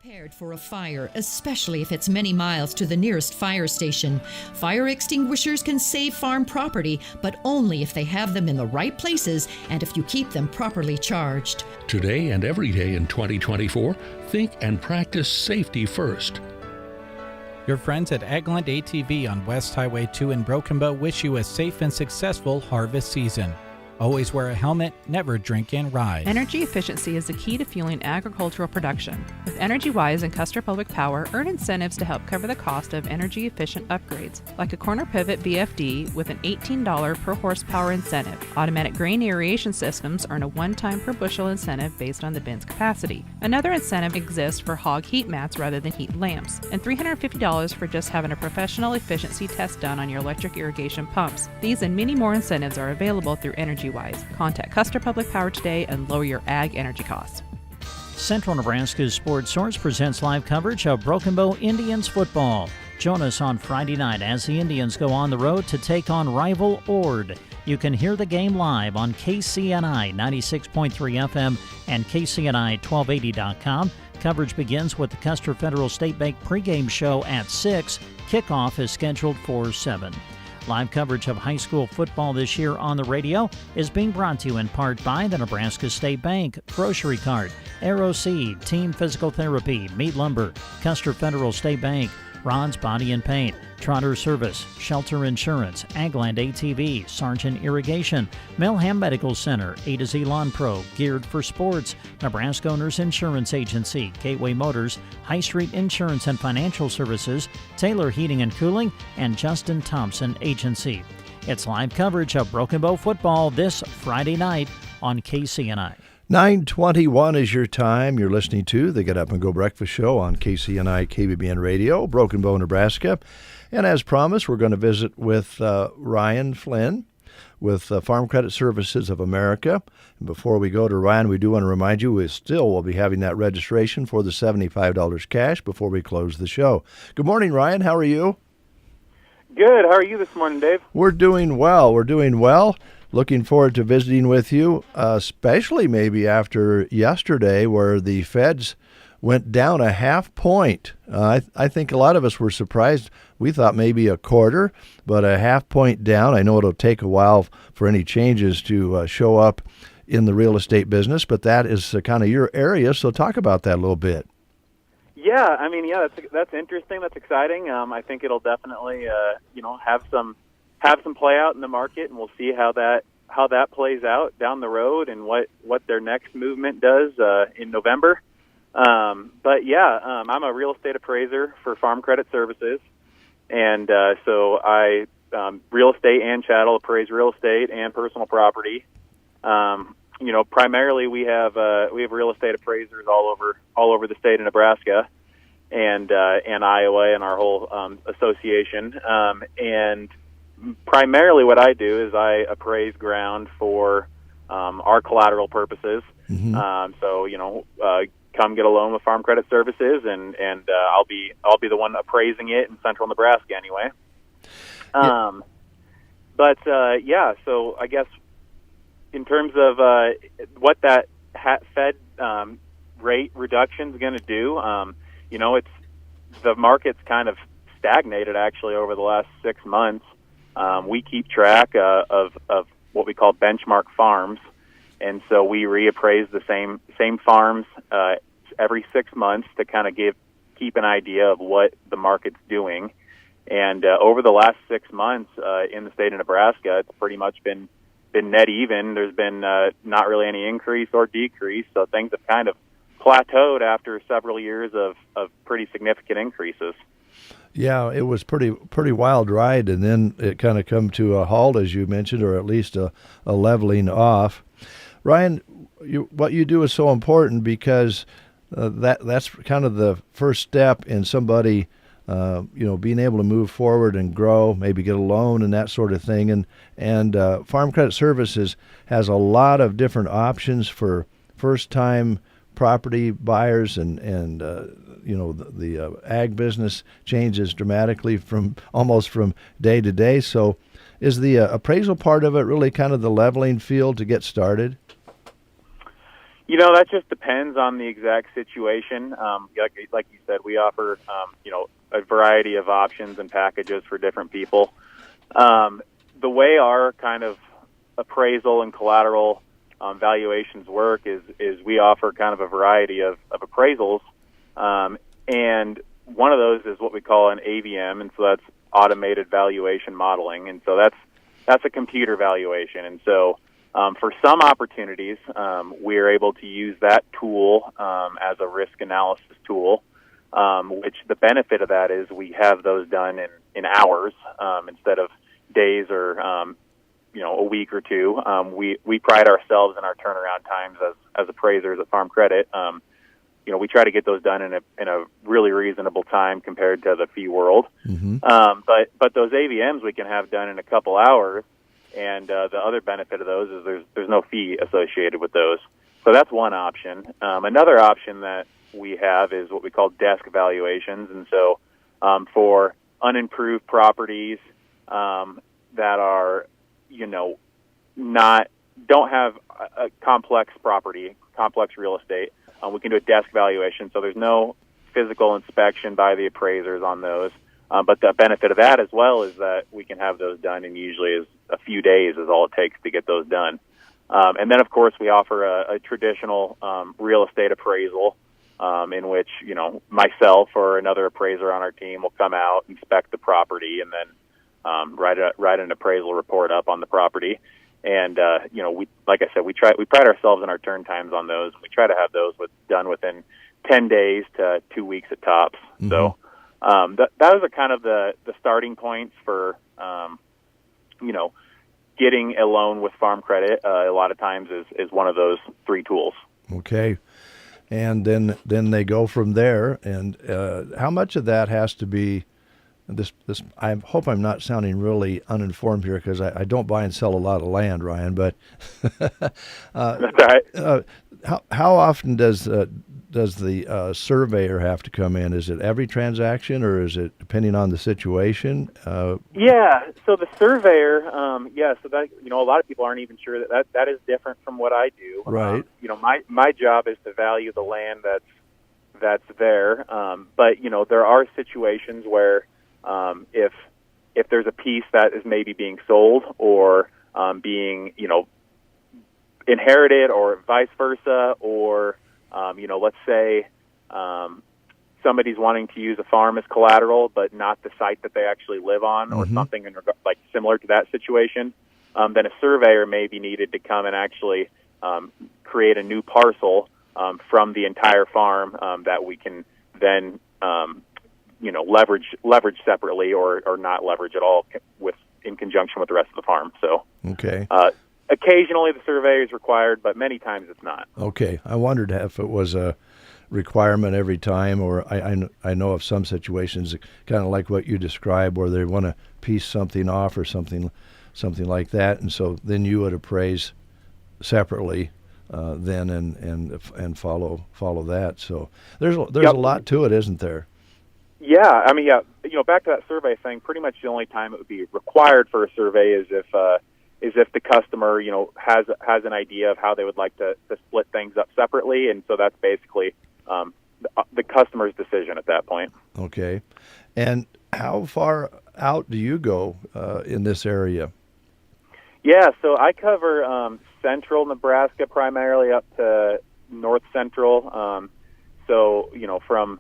Prepared for a fire, especially if it's many miles to the nearest fire station. Fire extinguishers can save farm property, but only if they have them in the right places and if you keep them properly charged. Today and every day in 2024, think and practice safety first. Your friends at Eglin ATV on West Highway 2 in Broken Bow wish you a safe and successful harvest season. Always wear a helmet, never drink and ride. Energy efficiency is the key to fueling agricultural production. With EnergyWise and Custer Public Power, earn incentives to help cover the cost of energy-efficient upgrades, like a corner pivot BFD with an $18 per horsepower incentive. Automatic grain aeration systems earn a one-time per bushel incentive based on the bin's capacity. Another incentive exists for hog heat mats rather than heat lamps, and $350 for just having a professional efficiency test done on your electric irrigation pumps. These and many more incentives are available through EnergyWise. Contact Custer Public Power today and lower your ag energy costs. Central Nebraska's Sports Source presents live coverage of Broken Bow Indians football. Join us on Friday night as the Indians go on the road to take on rival Ord. You can hear the game live on KCNI 96.3 FM and KCNI1280.com. Coverage begins with the Custer Federal State Bank pregame show at 6. Kickoff is scheduled for 7. Live coverage of high school football this year on the radio is being brought to you in part by the Nebraska State Bank, Grocery Cart, Aero Seed, Team Physical Therapy, Meat Lumber, Custer Federal State Bank, Ron's Body and Paint, Trotter Service, Shelter Insurance, Agland ATV, Sargent Irrigation, Milham Medical Center, A to Z Lawn Pro, Geared for Sports, Nebraska Owners Insurance Agency, Gateway Motors, High Street Insurance and Financial Services, Taylor Heating and Cooling, and Justin Thompson Agency. It's live coverage of Broken Bow football this Friday night on KCNI. 9:21 is your time. You're listening to the Get Up and Go Breakfast Show on KCNI KBBN Radio, Broken Bow, Nebraska. And as promised, we're going to visit with Ryan Flynn with Farm Credit Services of America. And before we go to Ryan, we do want to remind you we still will be having that registration for the $75 cash before we close the show. Good morning, Ryan. How are you? Good. How are you this morning, Dave? We're doing well. Looking forward to visiting with you, especially maybe after yesterday where the Feds went down a half point. I think a lot of us were surprised. We thought maybe a quarter, but a half point down. I know it'll take a while for any changes to show up in the real estate business, but that is kind of your area, so talk about that a little bit. Yeah, that's interesting. That's exciting. I think it'll definitely, have some play out in the market, and we'll see how that plays out down the road and what their next movement does in November. I'm a real estate appraiser for Farm Credit Services, and so I real estate and chattel appraise real estate and personal property. Primarily we have real estate appraisers all over the state of Nebraska and Iowa and our whole association. And primarily what I do is I appraise ground for our collateral purposes. Mm-hmm. Come get a loan with Farm Credit Services, and I'll be the one appraising it in central Nebraska anyway. So I guess in terms of what that Fed rate reduction is going to do, it's the market's kind of stagnated actually over the last 6 months. We keep track of what we call benchmark farms, and so we reappraise the same farms every 6 months to kind of keep an idea of what the market's doing. And over the last 6 months in the state of Nebraska, it's pretty much been net even. There's been not really any increase or decrease, so things have kind of plateaued after several years of pretty significant increases. Yeah, it was pretty wild ride, and then it kind of come to a halt, as you mentioned, or at least a leveling off. Ryan, what you do is so important because that's kind of the first step in somebody, being able to move forward and grow, maybe get a loan and that sort of thing. And Farm Credit Services has a lot of different options for first-time property buyers, and the ag business changes dramatically from day to day. So is the appraisal part of it really kind of the leveling field to get started? That just depends on the exact situation. Like you said, we offer, a variety of options and packages for different people. The way our kind of appraisal and collateral valuations work is we offer kind of a variety of appraisals. And one of those is what we call an AVM, and so that's automated valuation modeling. And so that's a computer valuation. And so For some opportunities, we are able to use that tool as a risk analysis tool, which the benefit of that is we have those done in hours instead of days or a week or two. We pride ourselves in our turnaround times as appraisers at Farm Credit. We try to get those done in a really reasonable time compared to the fee world. Mm-hmm. But those AVMs we can have done in a couple hours, and the other benefit of those is there's no fee associated with those. So that's one option. Another option that we have is what we call desk valuations, and so for unimproved properties that are don't have a complex real estate. We can do a desk valuation, so there's no physical inspection by the appraisers on those. But the benefit of that as well is that we can have those done in usually is a few days is all it takes to get those done. And then, of course, we offer a traditional real estate appraisal in which, myself or another appraiser on our team will come out, inspect the property, and then write an appraisal report up on the property. And we, like I said, we pride ourselves in our turn times on those. We try to have those done within 10 days to 2 weeks at tops. Mm-hmm. So those are kind of the starting points for getting a loan with Farm Credit. A lot of times is one of those three tools. Okay, and then they go from there. And how much of that has to be? This I hope I'm not sounding really uninformed here because I don't buy and sell a lot of land, Ryan. But that's right. How often does the surveyor have to come in? Is it every transaction, or is it depending on the situation? Yeah. So the surveyor, So that a lot of people aren't even sure that is different from what I do. Right. My job is to value the land that's there. But there are situations where if there's a piece that is maybe being sold or being inherited or vice versa, or let's say somebody's wanting to use a farm as collateral but not the site that they actually live on, or something like similar to that situation, then a surveyor may be needed to come and actually create a new parcel from the entire farm that we can then leverage separately or not leverage at all in conjunction with the rest of the farm. So okay. Occasionally the survey is required, but many times it's not. Okay. I wondered if it was a requirement every time, or I know of some situations kind of like what you described where they want to piece something off or something like that, and so then you would appraise separately then and follow that. So there's a lot to it, isn't there? Yeah, I mean, back to that survey thing, pretty much the only time it would be required for a survey is if the customer, has an idea of how they would like to split things up separately, and so that's basically the customer's decision at that point. Okay. And how far out do you go in this area? Yeah, so I cover central Nebraska primarily up to north central. From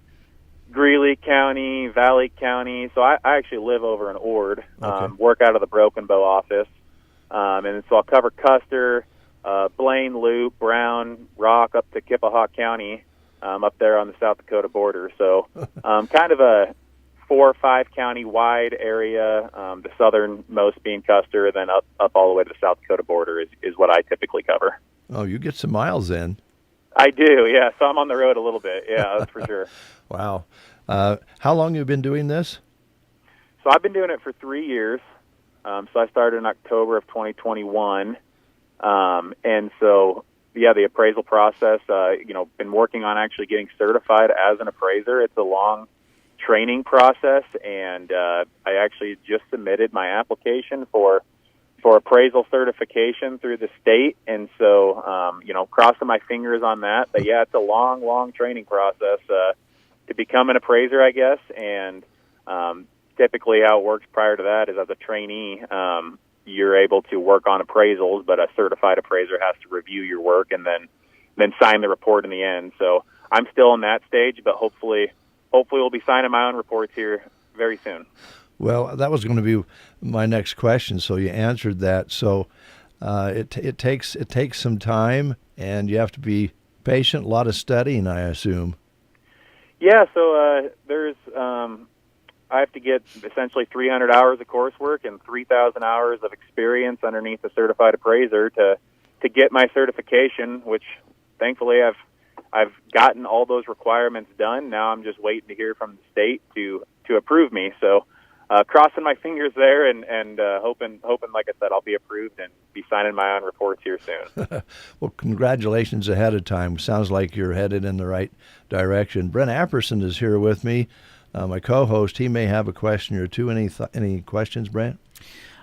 Greeley County, Valley County. So I actually live over in Ord, work out of the Broken Bow office. And so I'll cover Custer, Blaine, Loop, Brown, Rock, up to Kippahaw County, up there on the South Dakota border. So kind of a 4 or 5 county wide area, the southernmost being Custer, then up all the way to the South Dakota border is what I typically cover. Oh, you get some miles in. I do, yeah. So I'm on the road a little bit, yeah, that's for sure. Wow. How long have you been doing this? So I've been doing it for 3 years. So I started in October of 2021. And so, the appraisal process, been working on actually getting certified as an appraiser. It's a long training process, and I actually just submitted my application for appraisal certification through the state. And so, crossing my fingers on that. But, yeah, it's a long, long training process to become an appraiser, I guess. And typically how it works prior to that is as a trainee, you're able to work on appraisals, but a certified appraiser has to review your work and then sign the report in the end. So I'm still in that stage, but hopefully we'll be signing my own reports here very soon. Well, that was going to be my next question, so you answered that. So It takes some time, and you have to be patient. A lot of studying, I assume. Yeah, so there's I have to get essentially 300 hours of coursework and 3,000 hours of experience underneath a certified appraiser to get my certification, which thankfully I've gotten all those requirements done. Now I'm just waiting to hear from the state to approve me. So crossing my fingers there and hoping, like I said, I'll be approved and be signing my own reports here soon. Well, congratulations ahead of time. Sounds like you're headed in the right direction. Brent Apperson is here with me, my co-host. He may have a question or two. Any questions, Brent?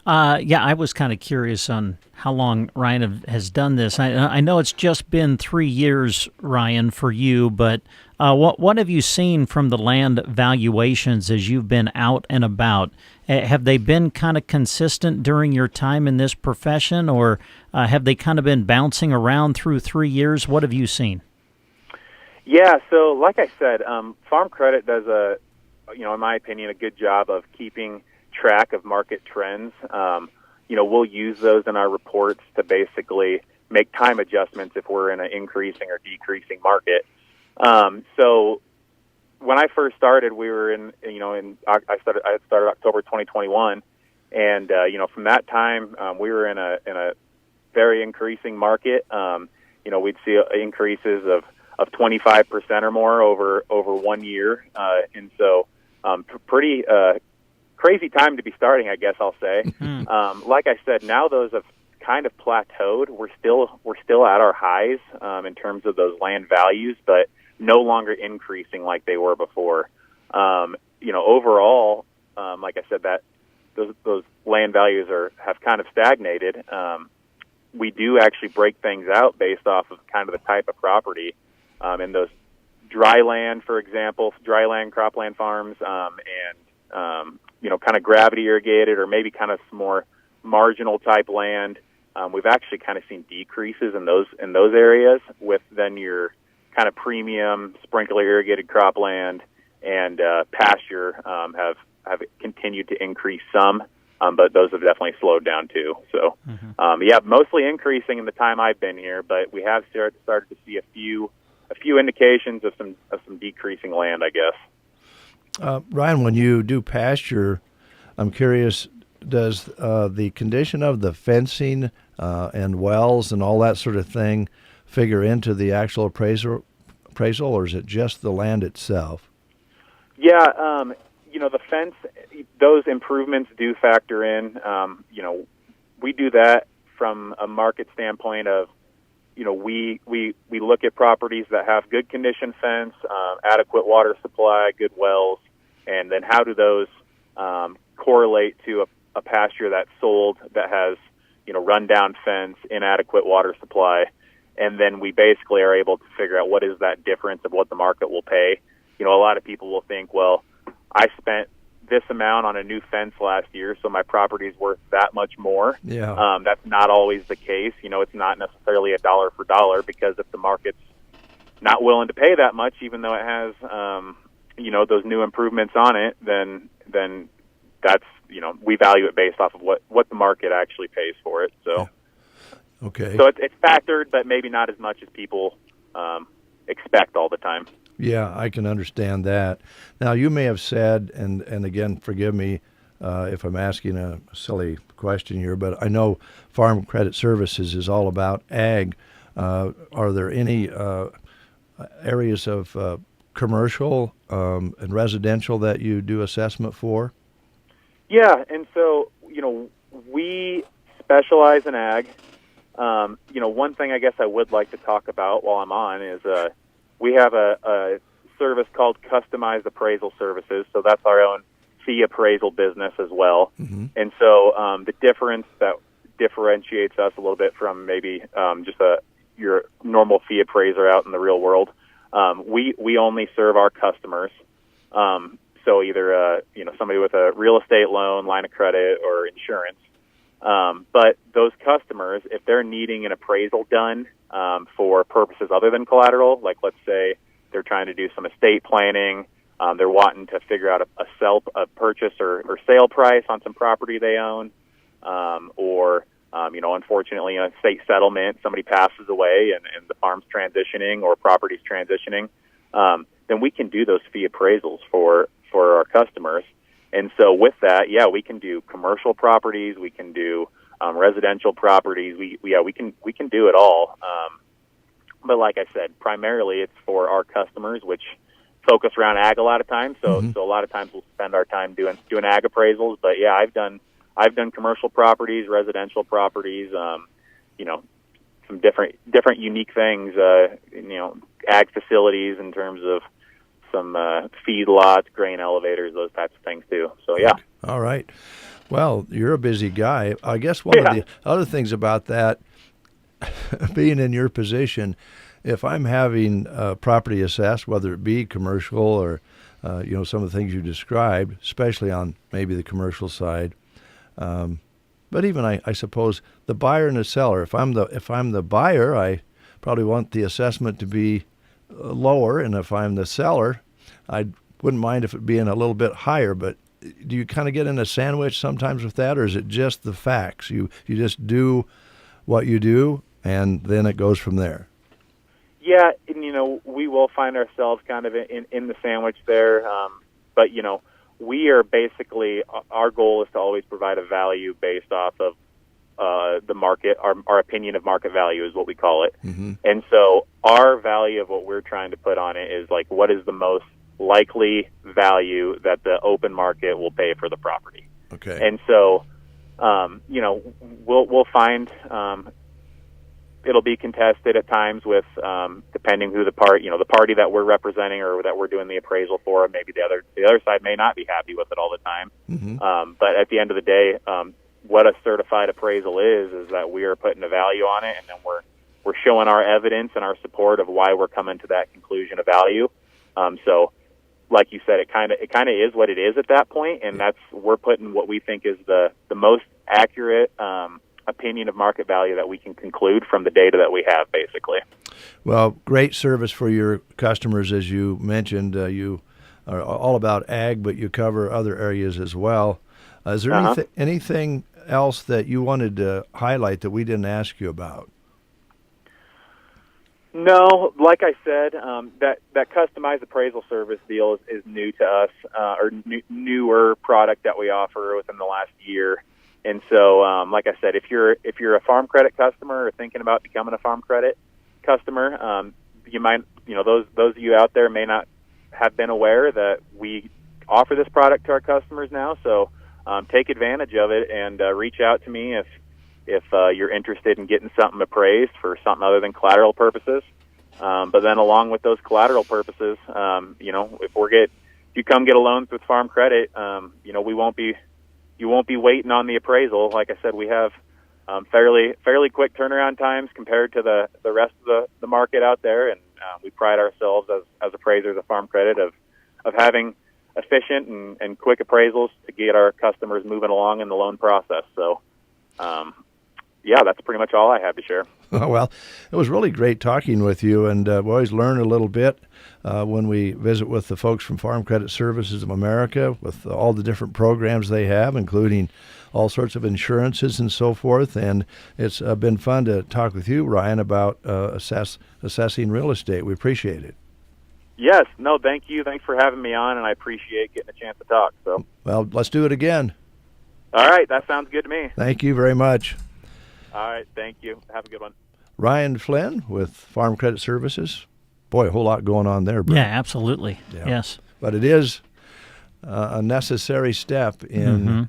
Yeah, I was kind of curious on how long Ryan has done this. I know it's just been 3 years, Ryan, for you, but what have you seen from the land valuations as you've been out and about? Have they been kind of consistent during your time in this profession, or have they kind of been bouncing around through 3 years? What have you seen? Yeah, so like I said, Farm Credit does in my opinion, a good job of keeping track of market trends. We'll use those in our reports to basically make time adjustments if we're in an increasing or decreasing market. So when I first started, we were I started October 2021, and from that time we were in a very increasing market. We'd see increases of 25% or more over 1 year, and so pretty crazy time to be starting, I guess I'll say. Like I said, now those have kind of plateaued. We're still at our highs in terms of those land values, but no longer increasing like they were before. Overall, like I said, that those land values have kind of stagnated. We do actually break things out based off of kind of the type of property. In those dry land, for example, dry land, cropland farms, and kind of gravity irrigated or maybe kind of some more marginal type land. We've actually kind of seen decreases in those areas, with then your kind of premium sprinkler irrigated cropland and pasture have continued to increase some, but those have definitely slowed down too. So, mostly increasing in the time I've been here, but we have started to see a few indications of some decreasing land, I guess. Ryan, when you do pasture, I'm curious, does the condition of the fencing and wells and all that sort of thing figure into the actual appraisal, or is it just the land itself? Yeah, the fence, those improvements do factor in. We do that from a market standpoint of, we look at properties that have good condition fence, adequate water supply, good wells, and then how do those correlate to a pasture that's sold that has, rundown fence, inadequate water supply, and then we basically are able to figure out what is that difference of what the market will pay. A lot of people will think, well, I spent this amount on a new fence last year, so my property is worth that much more. Yeah. That's not always the case. It's not necessarily a dollar for dollar, because if the market's not willing to pay that much, even though it has, those new improvements on it, then that's, we value it based off of what the market actually pays for it. So, yeah. Okay. So it's factored, but maybe not as much as people expect all the time. Yeah, I can understand that. Now, you may have said, and again, forgive me if I'm asking a silly question here, but I know Farm Credit Services is all about ag. Are there any areas of commercial and residential that you do assessment for? Yeah, and so, we specialize in ag. One thing I guess I would like to talk about while I'm on is we have a service called Customized Appraisal Services, so that's our own fee appraisal business as well. Mm-hmm. And so the difference that differentiates us a little bit from maybe just your normal fee appraiser out in the real world, we only serve our customers. So either somebody with a real estate loan, line of credit, or insurance. But those customers, if they're needing an appraisal done for purposes other than collateral, like let's say they're trying to do some estate planning, they're wanting to figure out a purchase or sale price on some property they own, or Unfortunately, in a state settlement, somebody passes away and the farm's transitioning or property's transitioning, then we can do those fee appraisals for our customers. And so with that, we can do commercial properties, we can do residential properties. We can do it all. But like I said, primarily it's for our customers, which focus around ag a lot of times. So a lot of times we'll spend our time doing ag appraisals. But I've done commercial properties, residential properties. Some different unique things. Ag facilities in terms of some feed lots, grain elevators, those types of things too. So All right. Well, you're a busy guy. I guess one of the other things about that, being in your position, if I'm having property assessed, whether it be commercial or some of the things you described, especially on maybe the commercial side, but even I suppose the buyer and the seller. If I'm the buyer, I probably want the assessment to be lower, and if I'm the seller, I wouldn't mind if it being a little bit higher. But do you kind of get in a sandwich sometimes with that, or is it just the facts? You just do what you do, and then it goes from there. Yeah, and, we will find ourselves kind of in the sandwich there. But, we are basically, our goal is to always provide a value based off of the market. Our opinion of market value is what we call it. Mm-hmm. And so our value of what we're trying to put on it is like, what is the most likely value that the open market will pay for the property? Okay. And so, we'll find, it'll be contested at times with, depending who the party that we're representing or that we're doing the appraisal for. Maybe the other side may not be happy with it all the time. Mm-hmm. But at the end of the day, what a certified appraisal is that we are putting a value on it, and then we're showing our evidence and our support of why we're coming to that conclusion of value. So, like you said, it kind of is what it is at that point, and we're putting what we think is the most accurate opinion of market value that we can conclude from the data that we have, basically. Well, great service for your customers, as you mentioned. You are all about ag, but you cover other areas as well. Is there anything else that you wanted to highlight that we didn't ask you about? No, like I said, that customized appraisal service deal is new to us, or newer product that we offer within the last year. And so, like I said, if you're a farm credit customer or thinking about becoming a farm credit customer, you might, those of you out there may not have been aware that we offer this product to our customers now. So, take advantage of it and reach out to me if you're interested in getting something appraised for something other than collateral purposes. But then along with those collateral purposes, if you come get a loan with Farm Credit, you won't be waiting on the appraisal. Like I said, we have fairly quick turnaround times compared to the rest of the market out there, and we pride ourselves as appraisers of Farm Credit of having efficient and quick appraisals to get our customers moving along in the loan process. So, that's pretty much all I have to share. Oh, well, it was really great talking with you, and we always learn a little bit when we visit with the folks from Farm Credit Services of America with all the different programs they have, including all sorts of insurances and so forth. And it's been fun to talk with you, Ryan, about assessing real estate. We appreciate it. Yes. No, thank you. Thanks for having me on, and I appreciate getting a chance to talk. So, well, let's do it again. All right. That sounds good to me. Thank you very much. All right. Thank you. Have a good one. Ryan Flynn with Farm Credit Services. Boy, a whole lot going on there, Brett. Yeah, absolutely. Yeah. Yes. But it is a necessary step in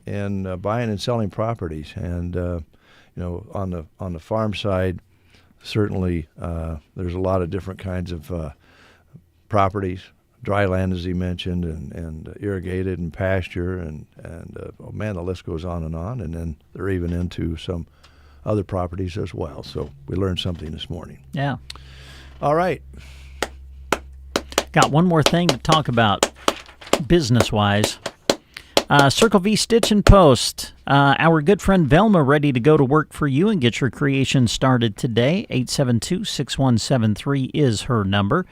buying and selling properties. And, on the farm side, certainly there's a lot of different kinds of properties, dry land, as he mentioned, and irrigated and pasture. And the list goes on. And then they're even into some other properties as well. So we learned something this morning. Yeah. All right. Got one more thing to talk about business-wise. Circle V Stitch and Post Our good friend Velma ready to go to work for you and get your creation started today. 872-6173 is her number.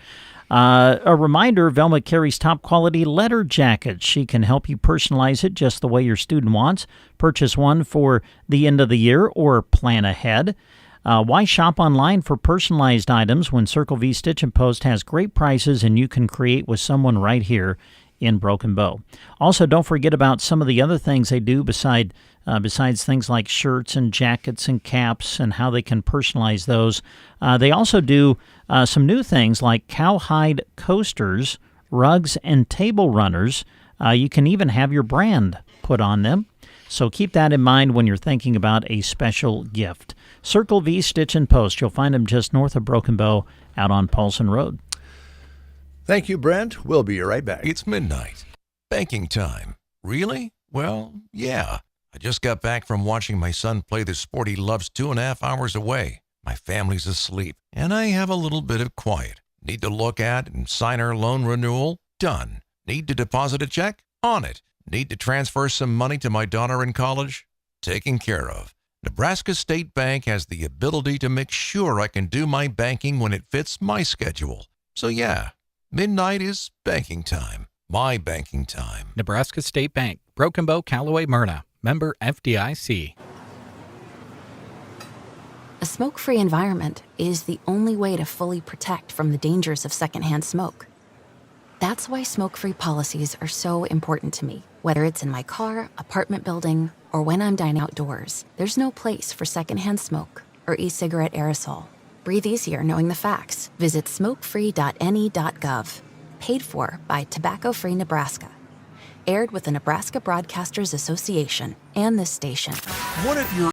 A reminder, Velma carries top-quality letter jackets. She can help you personalize it just the way your student wants. Purchase one for the end of the year or plan ahead. Why shop online for personalized items when Circle V Stitch and Post has great prices and you can create with someone right here in Broken Bow? Also, don't forget about some of the other things they do besides things like shirts and jackets and caps and how they can personalize those. They also do some new things like cowhide coasters, rugs, and table runners. You can even have your brand put on them. So keep that in mind when you're thinking about a special gift. Circle V Stitch and Post. You'll find them just north of Broken Bow out on Paulson Road. Thank you, Brent. We'll be right back. It's midnight. Banking time. Really? Well, yeah. I just got back from watching my son play the sport he loves 2.5 hours away. My family's asleep, and I have a little bit of quiet. Need to look at and sign our loan renewal? Done. Need to deposit a check? On it. Need to transfer some money to my daughter in college? Taken care of. Nebraska State Bank has the ability to make sure I can do my banking when it fits my schedule. So yeah, midnight is banking time. My banking time. Nebraska State Bank, Broken Bow, Callaway, Myrna. Member FDIC. A smoke-free environment is the only way to fully protect from the dangers of secondhand smoke. That's why smoke-free policies are so important to me. Whether it's in my car, apartment building, or when I'm dining outdoors, there's no place for secondhand smoke or e-cigarette aerosol. Breathe easier knowing the facts. Visit smokefree.ne.gov. Paid for by Tobacco Free Nebraska. Aired with the Nebraska Broadcasters Association and this station. What if you're